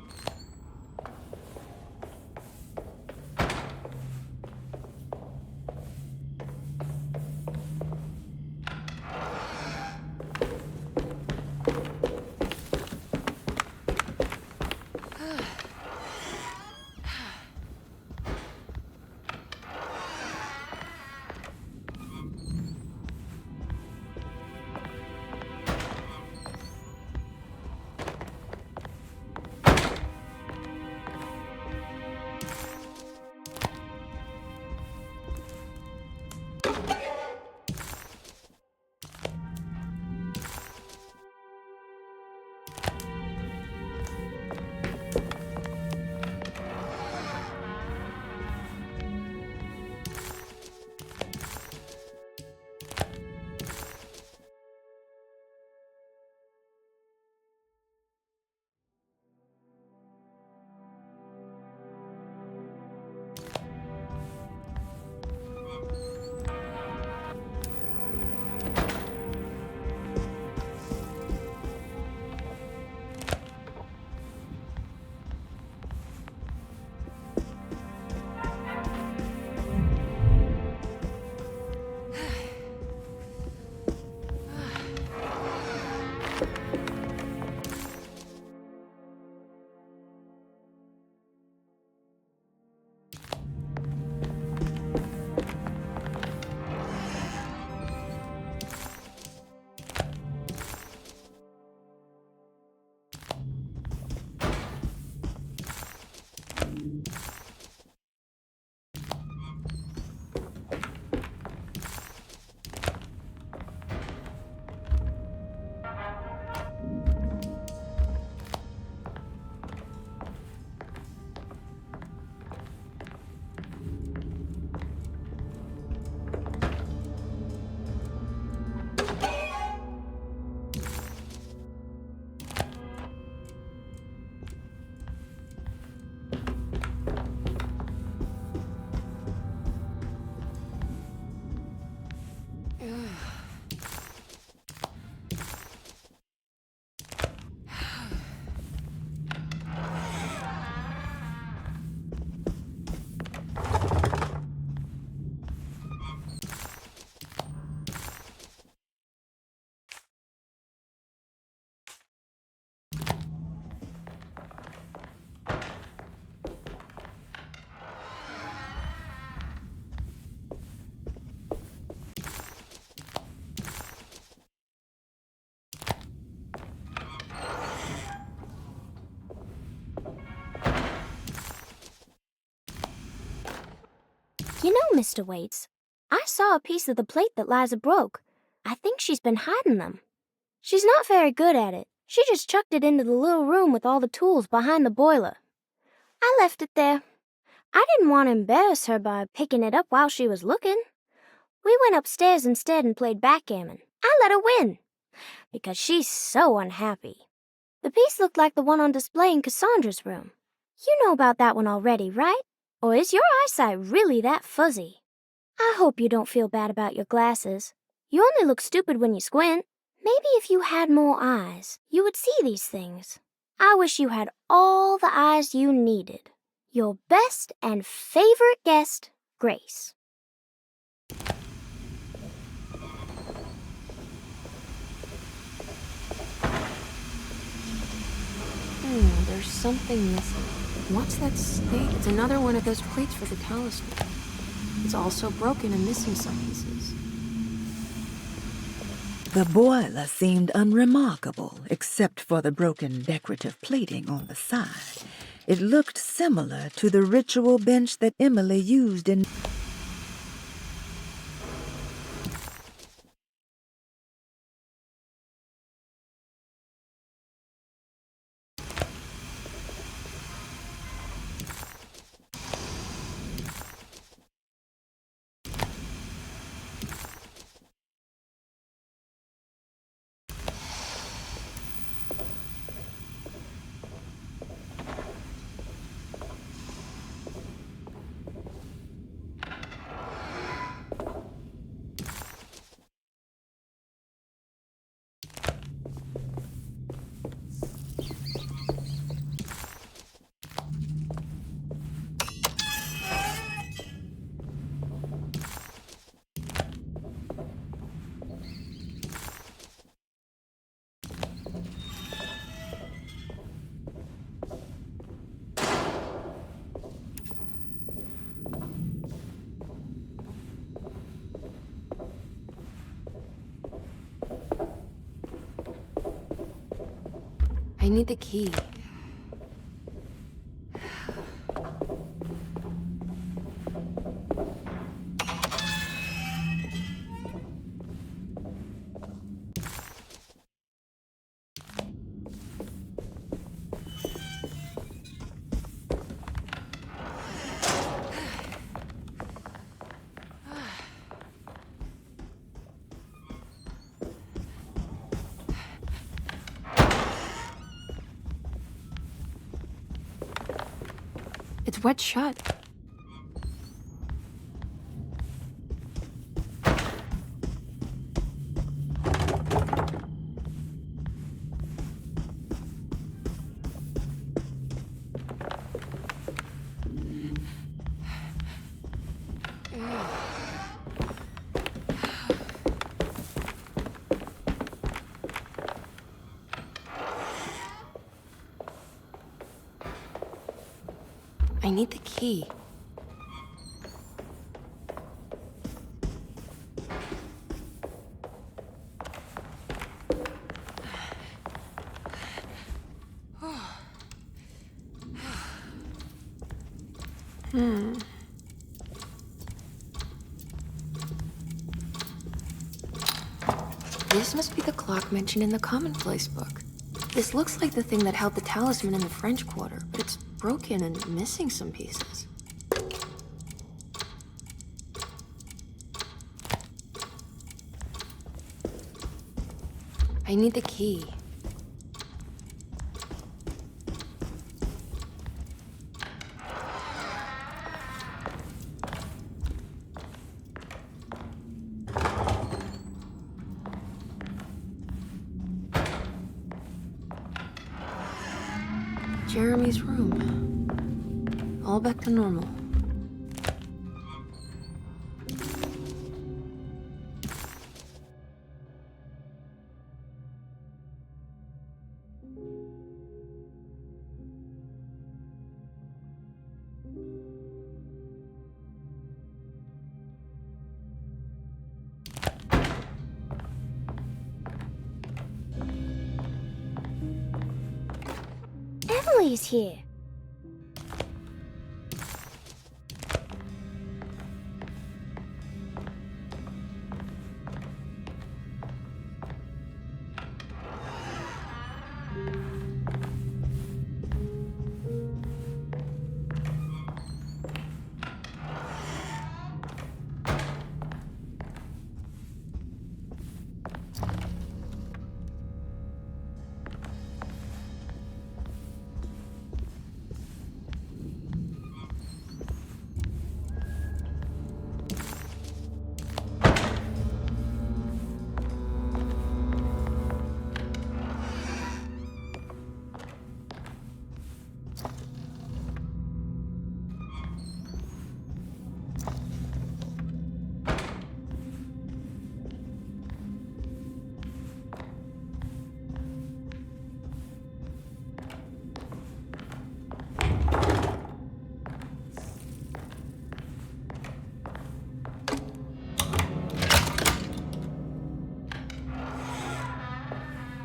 You know, Mr. Waits, I saw a piece of the plate that Liza broke. I think she's been hiding them. She's not very good at it. She just chucked it into the little room with all the tools behind the boiler. I left it there. I didn't want to embarrass her by picking it up while she was looking. We went upstairs instead and played backgammon. I let her win, because she's so unhappy. The piece looked like the one on display in Cassandra's room. You know about that one already, right? Or is your eyesight really that fuzzy? I hope you don't feel bad about your glasses. You only look stupid when you squint. Maybe if you had more eyes, you would see these things. I wish you had all the eyes you needed. Your best and favorite guest, Grace. There's something missing. What's that state? It's another one of those plates for the talisman. It's also broken and missing some pieces. The boiler seemed unremarkable, except for the broken decorative plating on the side. It looked similar to the ritual bench that Emily used in... I need the key. It's wet shut. I need the key. This must be the clock mentioned in the commonplace book. This looks like the thing that held the talisman in the French Quarter, but it's broken and missing some pieces. I need the key. Jeremy's room. All back to normal. Emily's here.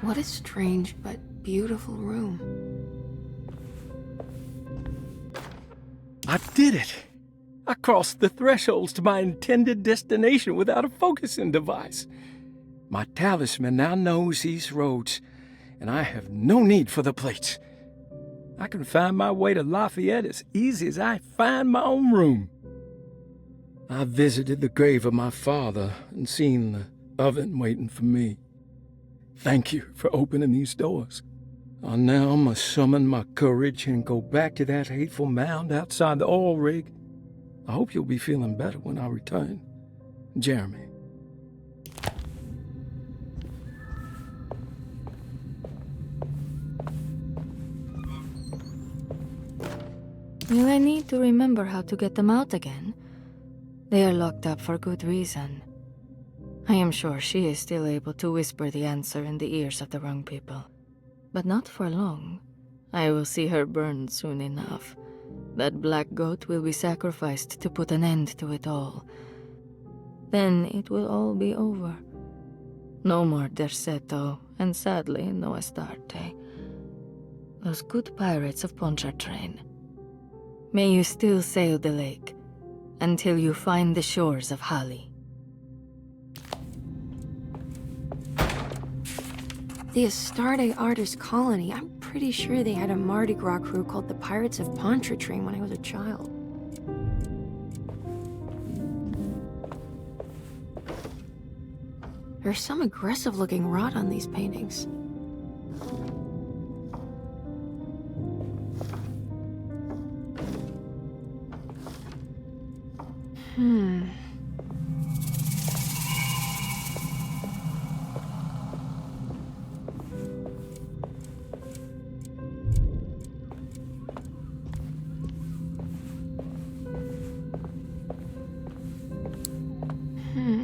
What a strange but beautiful room. I did it! I crossed the thresholds to my intended destination without a focusing device. My talisman now knows these roads, and I have no need for the plates. I can find my way to Lafayette as easy as I find my own room. I visited the grave of my father and seen the oven waiting for me. Thank you for opening these doors. I now must summon my courage and go back to that hateful mound outside the oil rig. I hope you'll be feeling better when I return. Jeremy. Will I need to remember how to get them out again? They are locked up for good reason. I am sure she is still able to whisper the answer in the ears of the wrong people. But not for long. I will see her burned soon enough. That black goat will be sacrificed to put an end to it all. Then it will all be over. No more Derceto, and sadly, no Astarte. Those good pirates of Pontchartrain. May you still sail the lake, until you find the shores of Hali. The Astarte artist colony, I'm pretty sure they had a Mardi Gras crew called the Pirates of Pontchartrain when I was a child. There's some aggressive-looking rot on these paintings.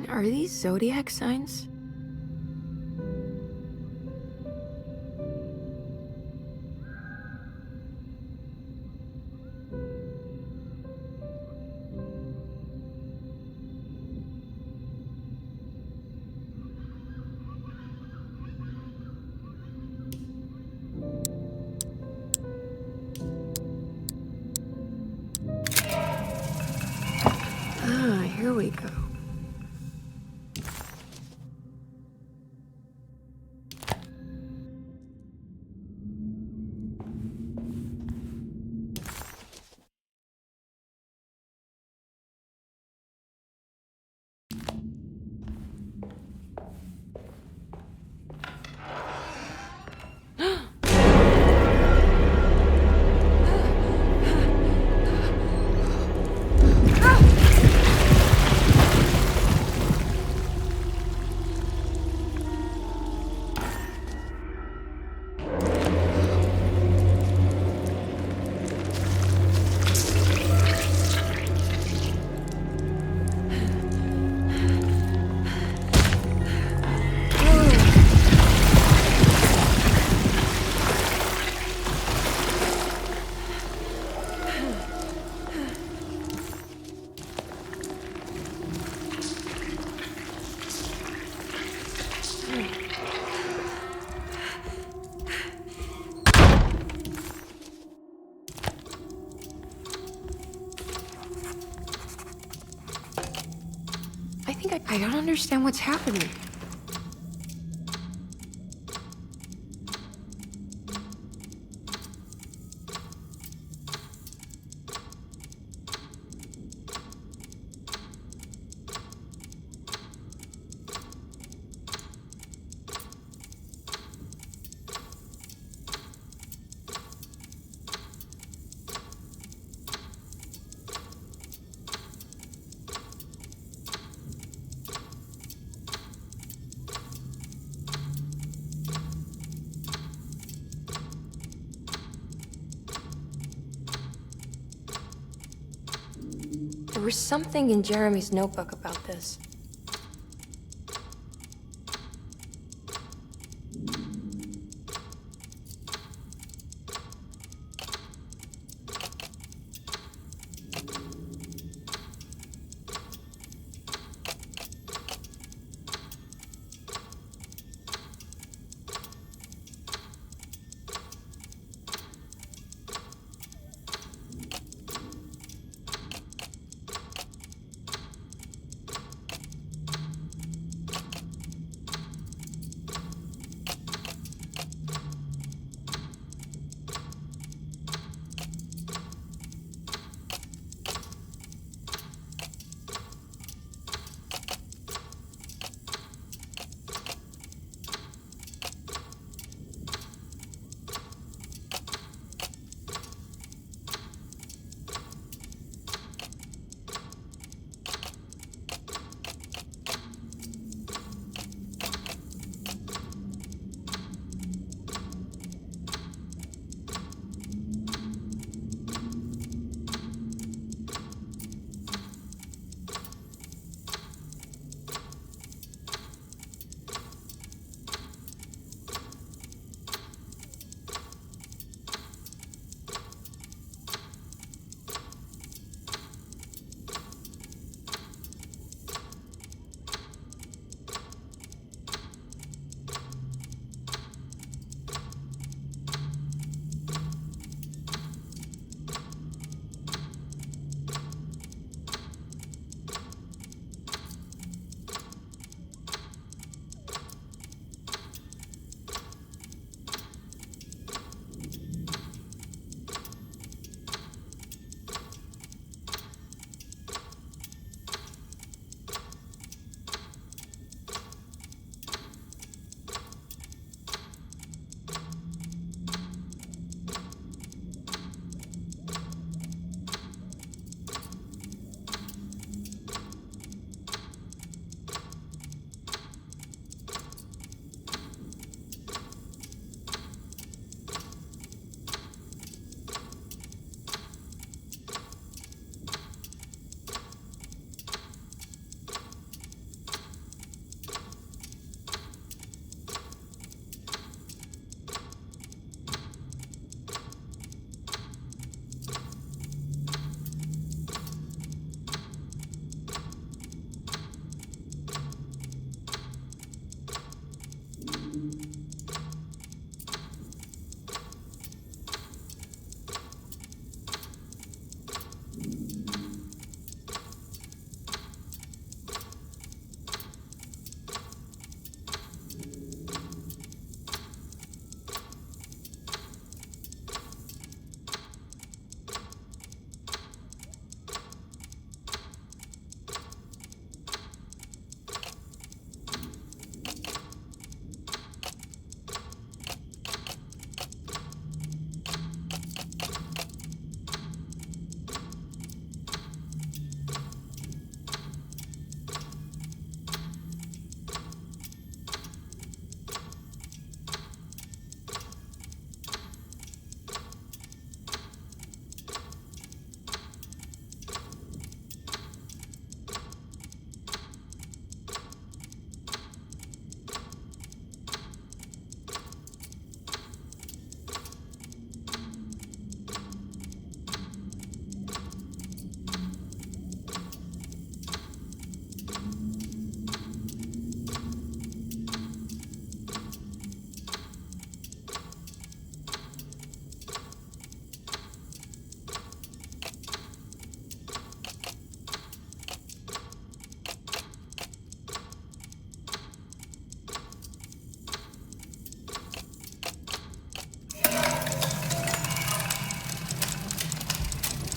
Are these zodiac signs? Here we go. I don't understand what's happening. There was something in Jeremy's notebook about this.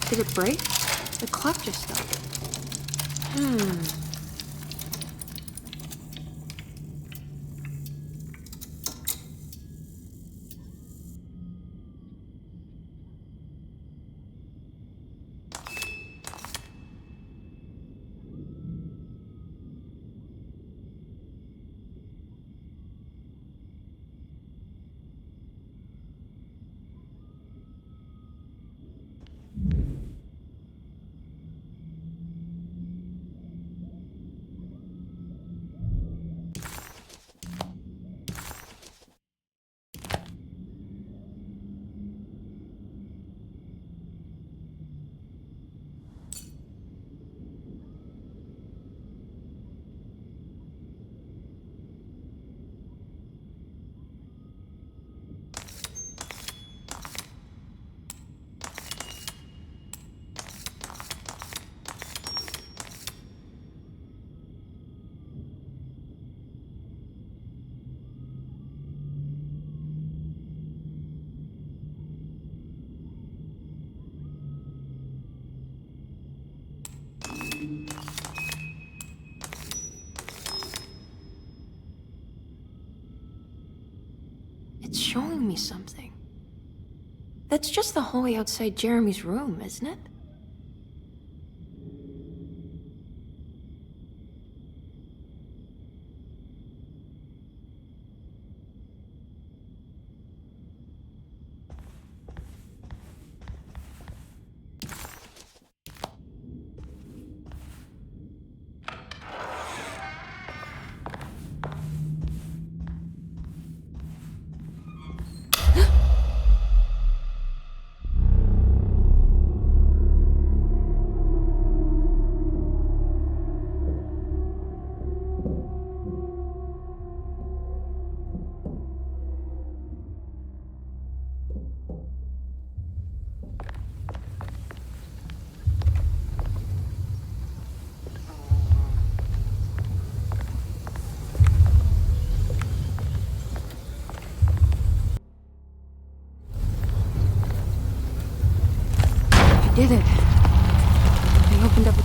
Did it break? The clock just stopped. It's showing me something. That's just the hallway outside Jeremy's room, isn't it? Did it? They opened up.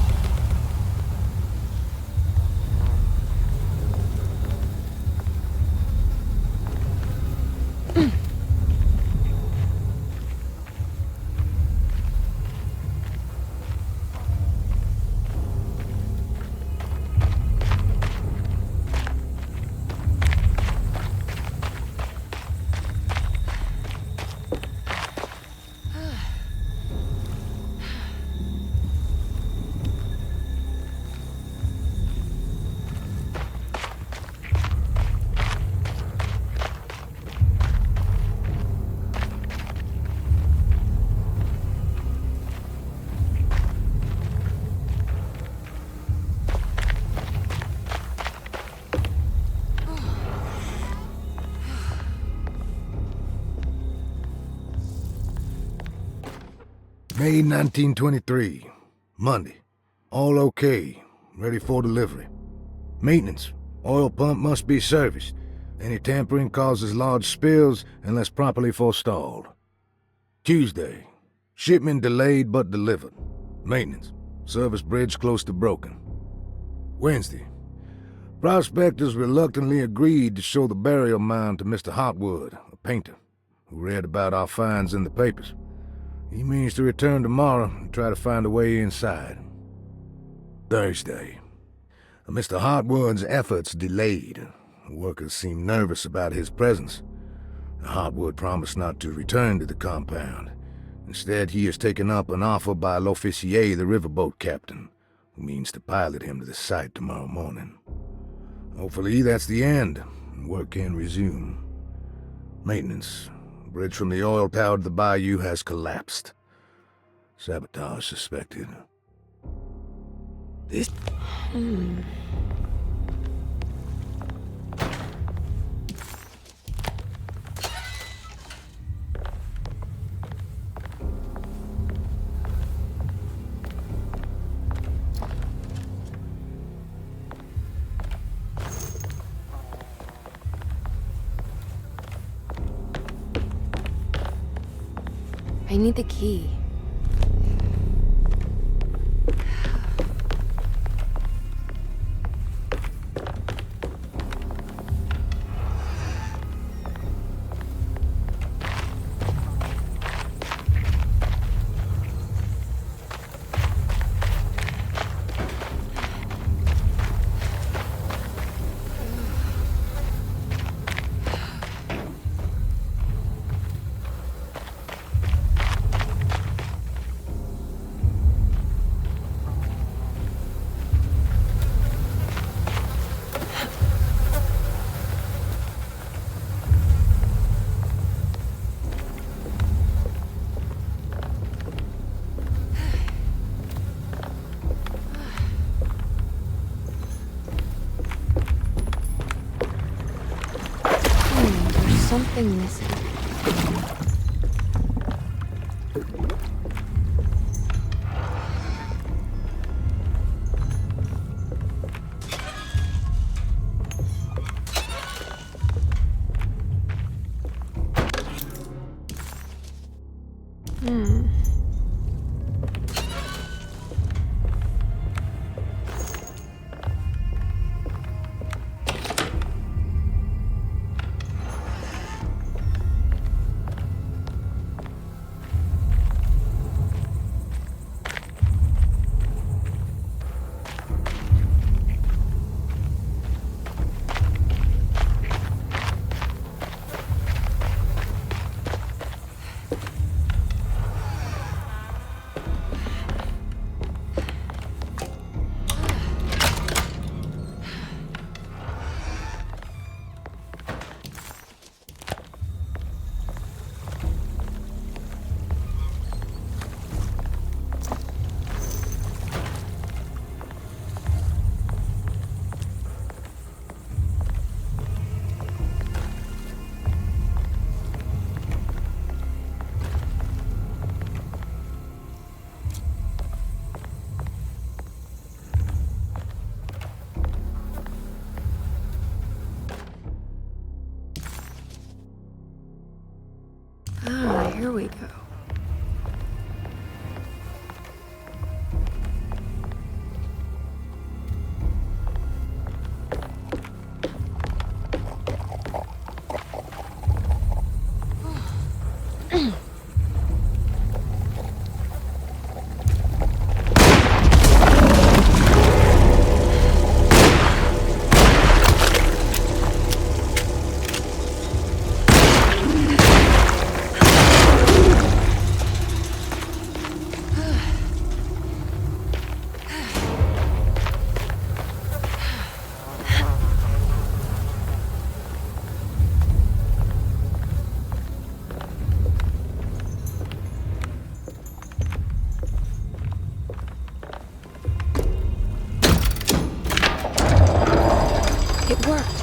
May 1923, Monday. All okay, ready for delivery. Maintenance. Oil pump must be serviced. Any tampering causes large spills unless properly forestalled. Tuesday. Shipment delayed but delivered. Maintenance. Service bridge close to broken. Wednesday. Prospectors reluctantly agreed to show the burial mound to Mr. Hotwood, a painter, who read about our finds in the papers. He means to return tomorrow and try to find a way inside. Thursday. Mr. Hotwood's efforts delayed. The workers seemed nervous about his presence. Hotwood promised not to return to the compound. Instead, he has taken up an offer by L'Officier, the riverboat captain, who means to pilot him to the site tomorrow morning. Hopefully that's the end, and work can resume. Maintenance. The bridge from the oil tower to the bayou has collapsed. Sabotage suspected. This... I need the key. something missing. Here we go. It worked.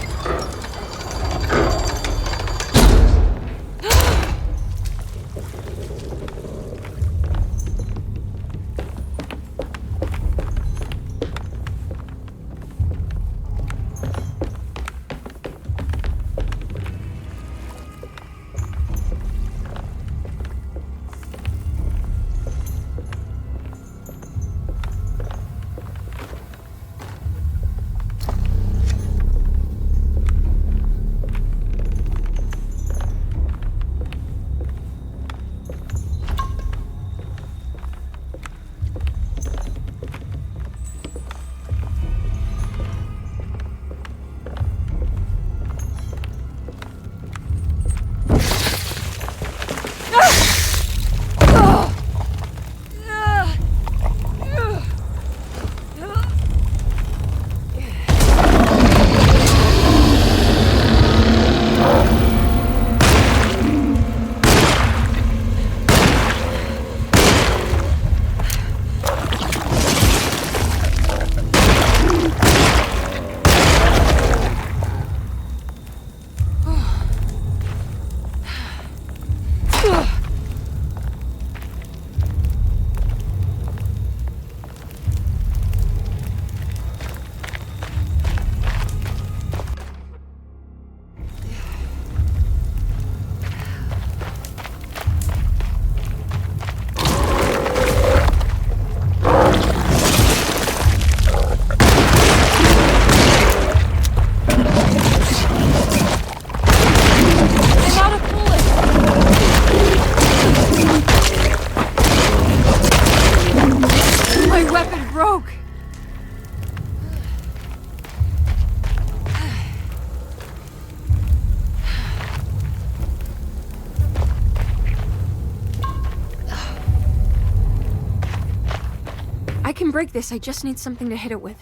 I can break this, I just need something to hit it with.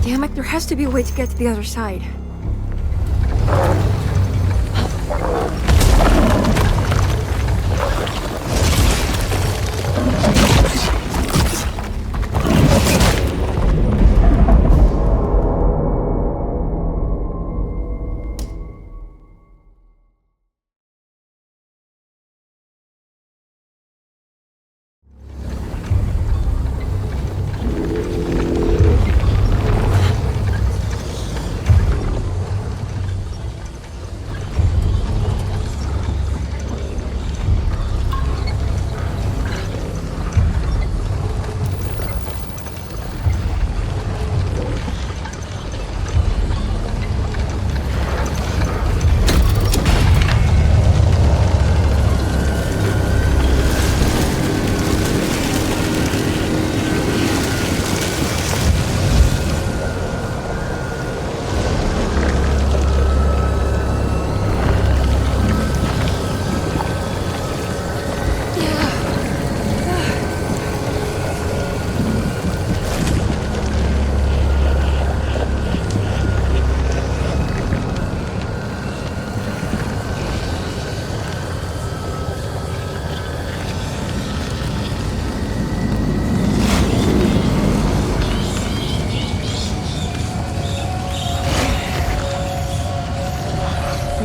Damn it, there has to be a way to get to the other side.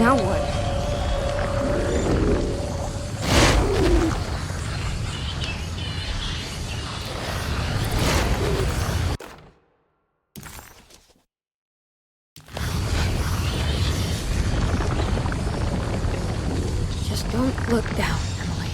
Now what? Just don't look down, Emily.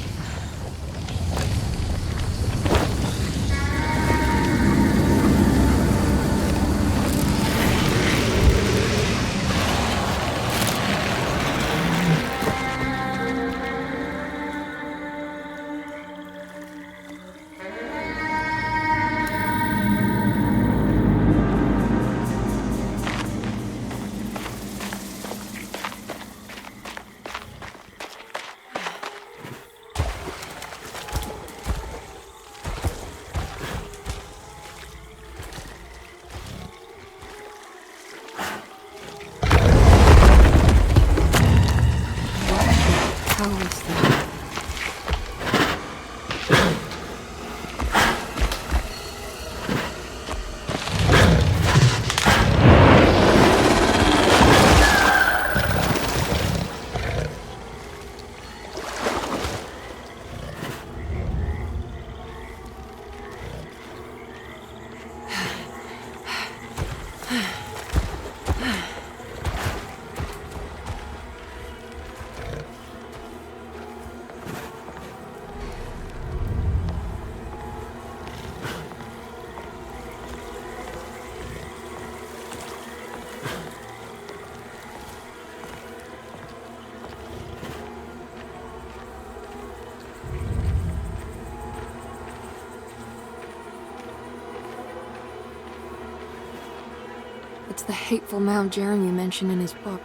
It's the hateful mound Jeremy mentioned in his book.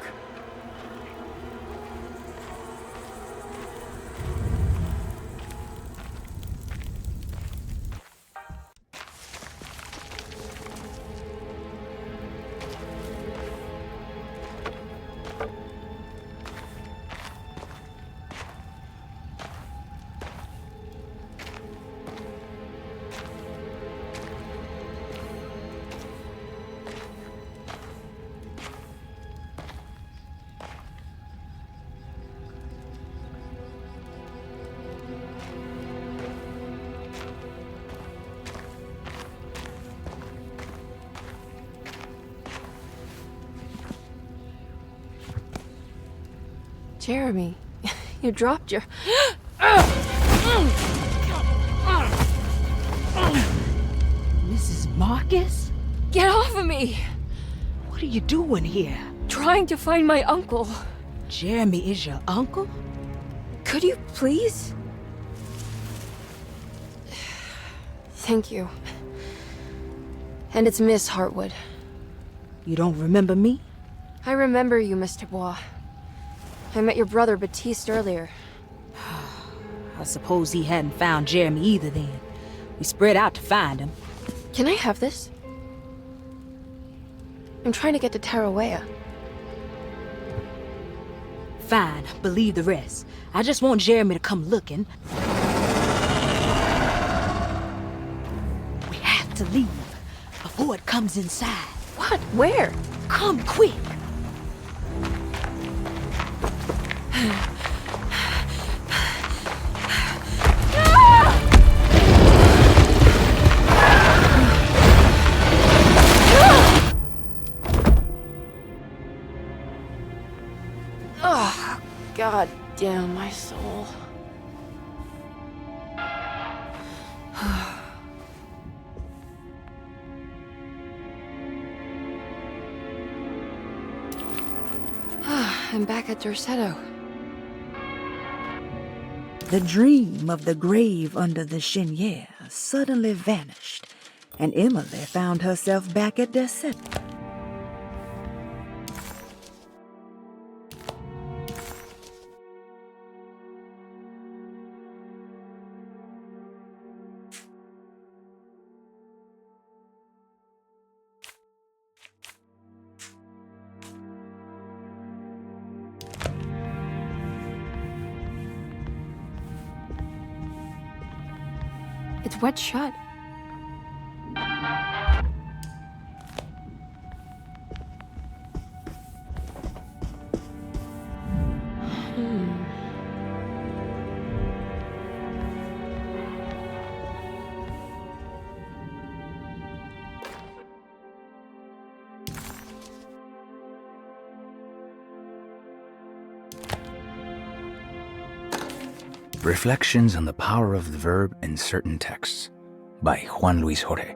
Jeremy, you dropped your... Mrs. Marcus? Get off of me! What are you doing here? Trying to find my uncle. Jeremy is your uncle? Could you please? Thank you. And it's Miss Hartwood. You don't remember me? I remember you, Miss Dubois. I met your brother Baptiste earlier. I suppose he hadn't found Jeremy either then. We spread out to find him. Can I have this? I'm trying to get to Tarawea. Fine, believe the rest. I just want Jeremy to come looking. We have to leave before it comes inside. What? Where? Come quick! Oh, God damn my soul. I'm back at Derceto. The dream of the grave under the cheniere suddenly vanished, and Emily found herself back at Derceto. It's wet shut. Reflections on the Power of the Verb in Certain Texts by Juan Luis Jorge.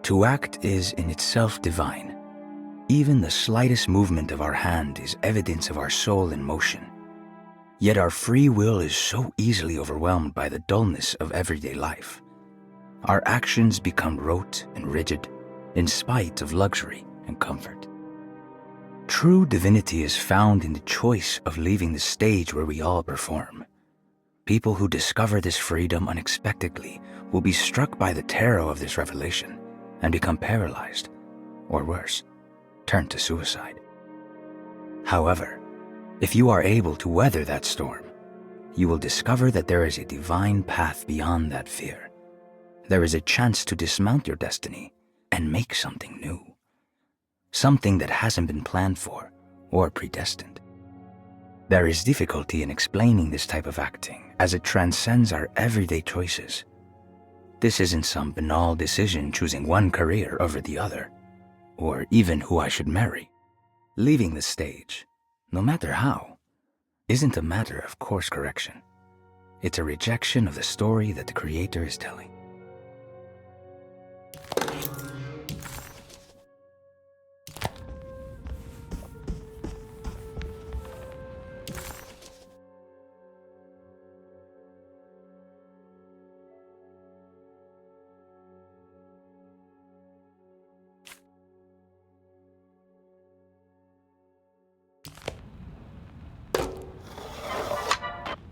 To act is in itself divine. Even the slightest movement of our hand is evidence of our soul in motion. Yet our free will is so easily overwhelmed by the dullness of everyday life. Our actions become rote and rigid in spite of luxury and comfort. True divinity is found in the choice of leaving the stage where we all perform. People who discover this freedom unexpectedly will be struck by the terror of this revelation and become paralyzed, or worse, turn to suicide. However, if you are able to weather that storm, you will discover that there is a divine path beyond that fear. There is a chance to dismount your destiny and make something new. Something that hasn't been planned for or predestined. There is difficulty in explaining this type of acting as it transcends our everyday choices. This isn't some banal decision choosing one career over the other, or even who I should marry. Leaving the stage, no matter how, isn't a matter of course correction. It's a rejection of the story that the creator is telling.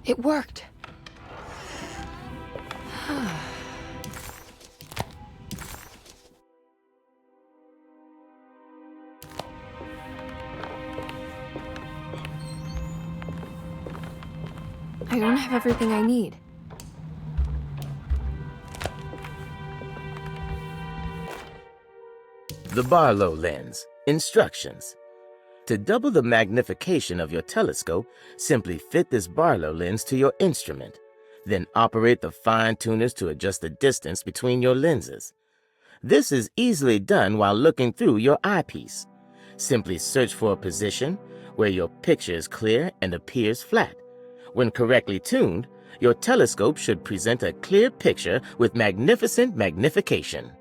It worked. I don't have everything I need. The Barlow lens. Instructions. To double the magnification of your telescope, simply fit this Barlow lens to your instrument. Then operate the fine-tuners to adjust the distance between your lenses. This is easily done while looking through your eyepiece. Simply search for a position where your picture is clear and appears flat. When correctly tuned, your telescope should present a clear picture with magnificent magnification.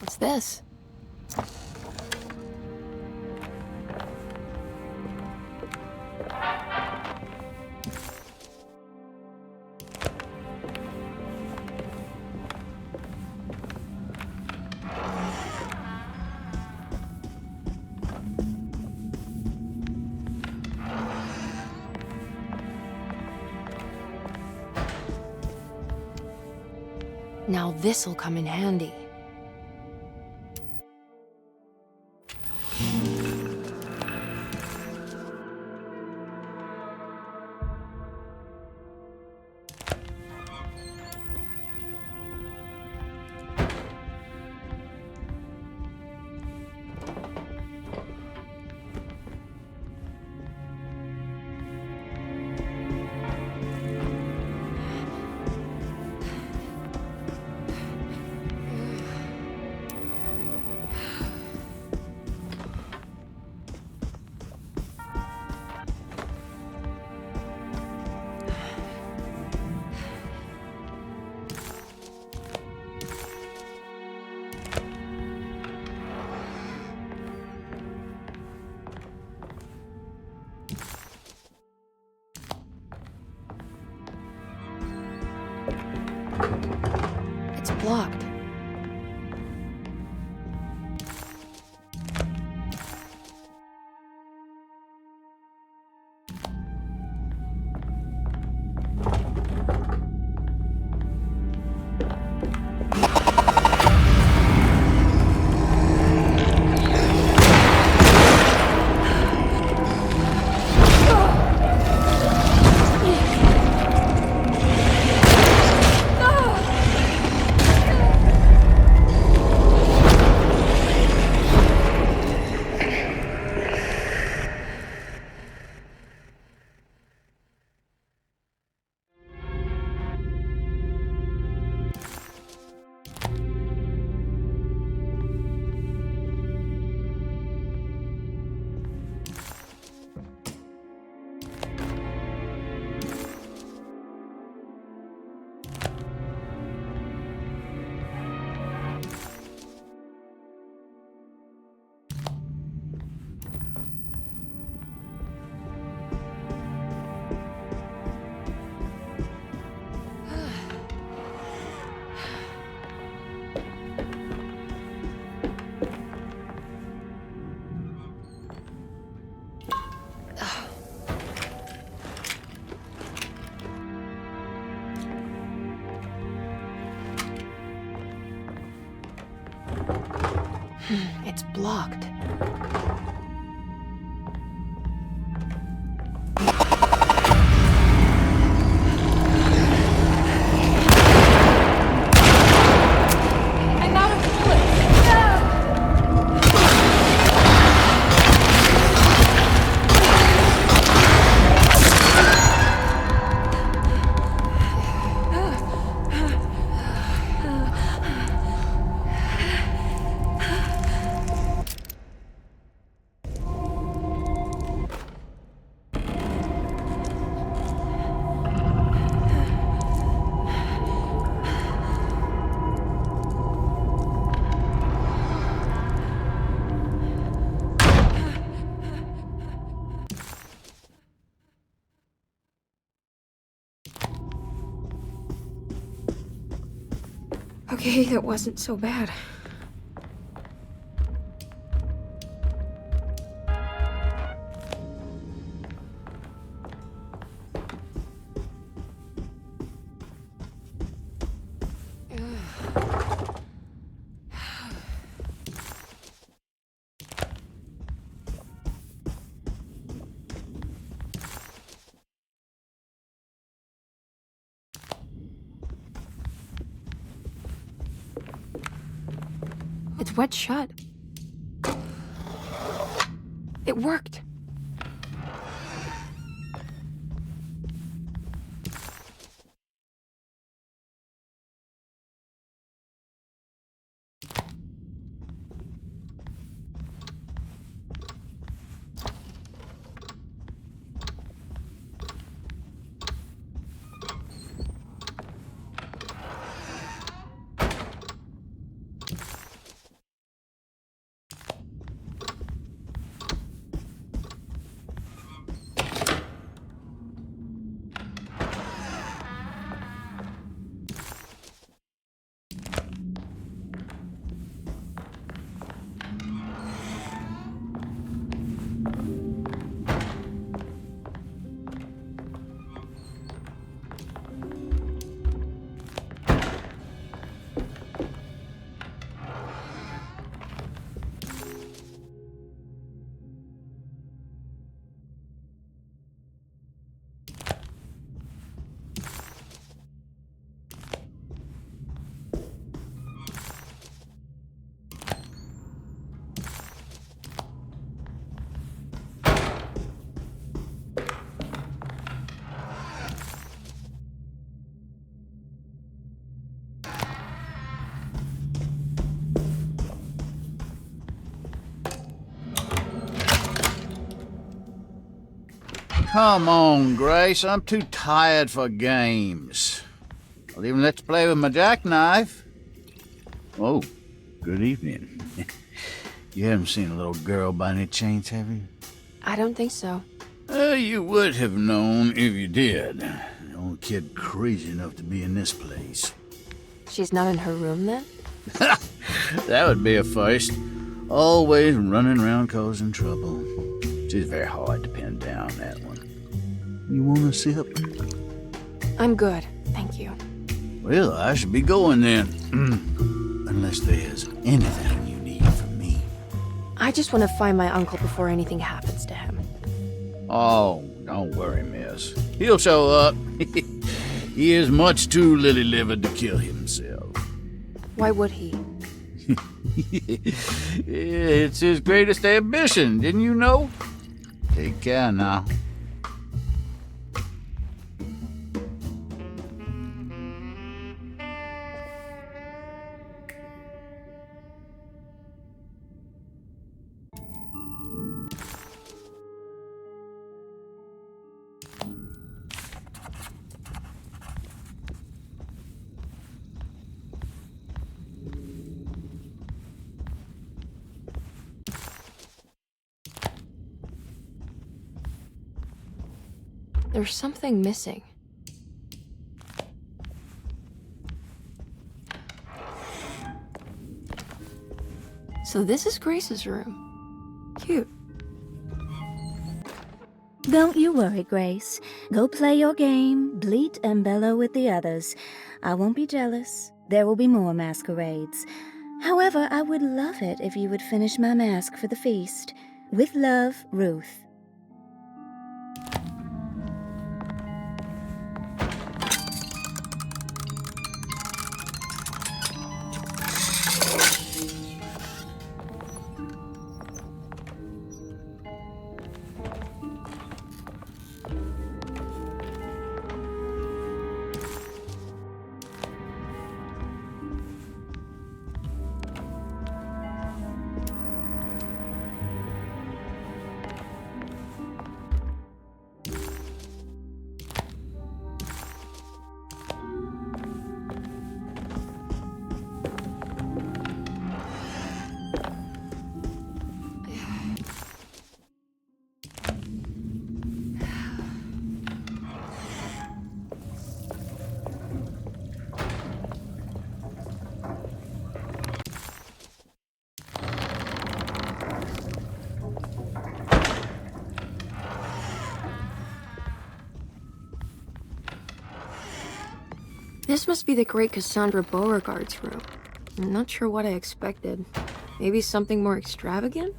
What's this? Now this'll come in handy. It's blocked. It's blocked. I'm out of bullets. Okay, that wasn't so bad. It's wet shut. It worked. Come on, Grace. I'm too tired for games. I'll even let you play with my jackknife. Oh, good evening. You haven't seen a little girl by any chance, have you? I don't think so. You would have known if you did. The only kid crazy enough to be in this place. She's not in her room, then? That would be a first. Always running around causing trouble. She's very hard to pin down, that one. You want a sip? I'm good, thank you. Well, I should be going then. Unless there's anything you need from me. I just want to find my uncle before anything happens to him. Oh, don't worry, miss. He'll show up. He is much too lily-livered to kill himself. Why would he? It's his greatest ambition, didn't you know? Take care now. There's something missing. So this is Grace's room. Cute. Don't you worry, Grace. Go play your game, bleat and bellow with the others. I won't be jealous. There will be more masquerades. However, I would love it if you would finish my mask for the feast. With love, Ruth. This must be the great Cassandra Beauregard's room. I'm not sure what I expected. Maybe something more extravagant?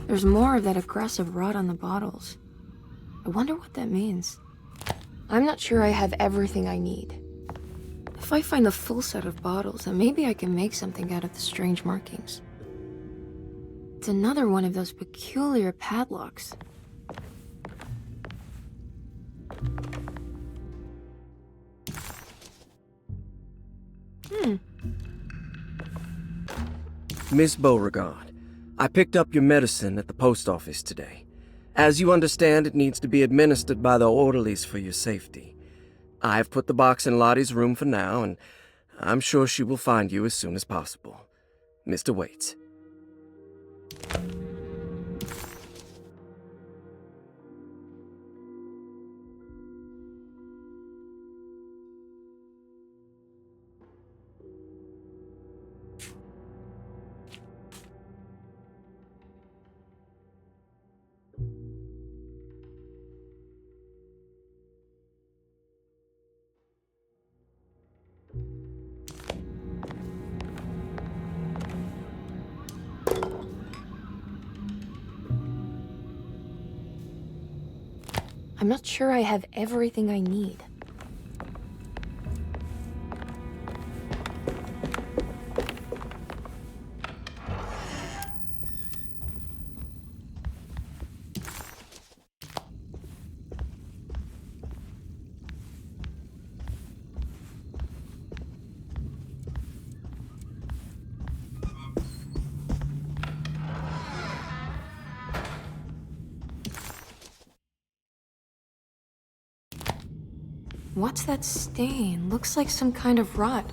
There's more of that aggressive rot on the bottles. I wonder what that means. I'm not sure I have everything I need. If I find the full set of bottles, then maybe I can make something out of the strange markings. It's another one of those peculiar padlocks. Miss Beauregard, I picked up your medicine at the post office today. As you understand, it needs to be administered by the orderlies for your safety. I've put the box in Lottie's room for now, and I'm sure she will find you as soon as possible. Mr. Waits. I'm not sure I have everything I need. What's that stain? Looks like some kind of rot.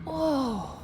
Whoa.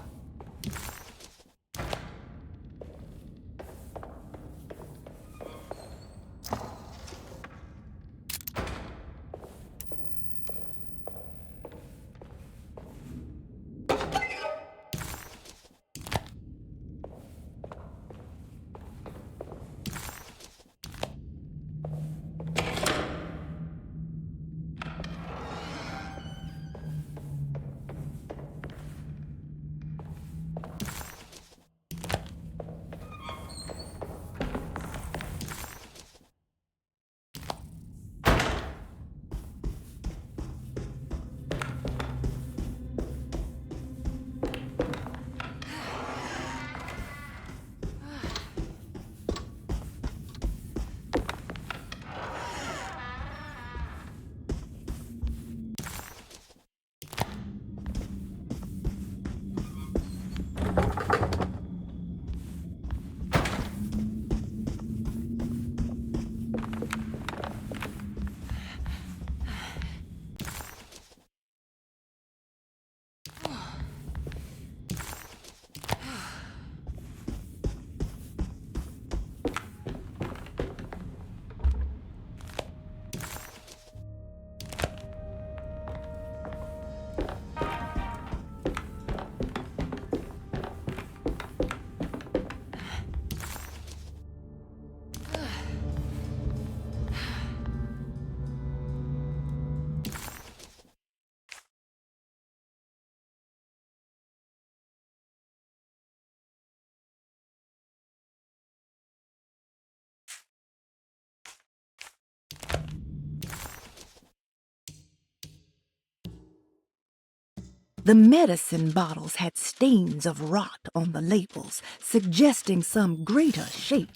The medicine bottles had stains of rot on the labels, suggesting some greater shape.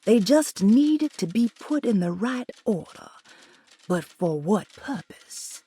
They just needed to be put in the right order. But for what purpose?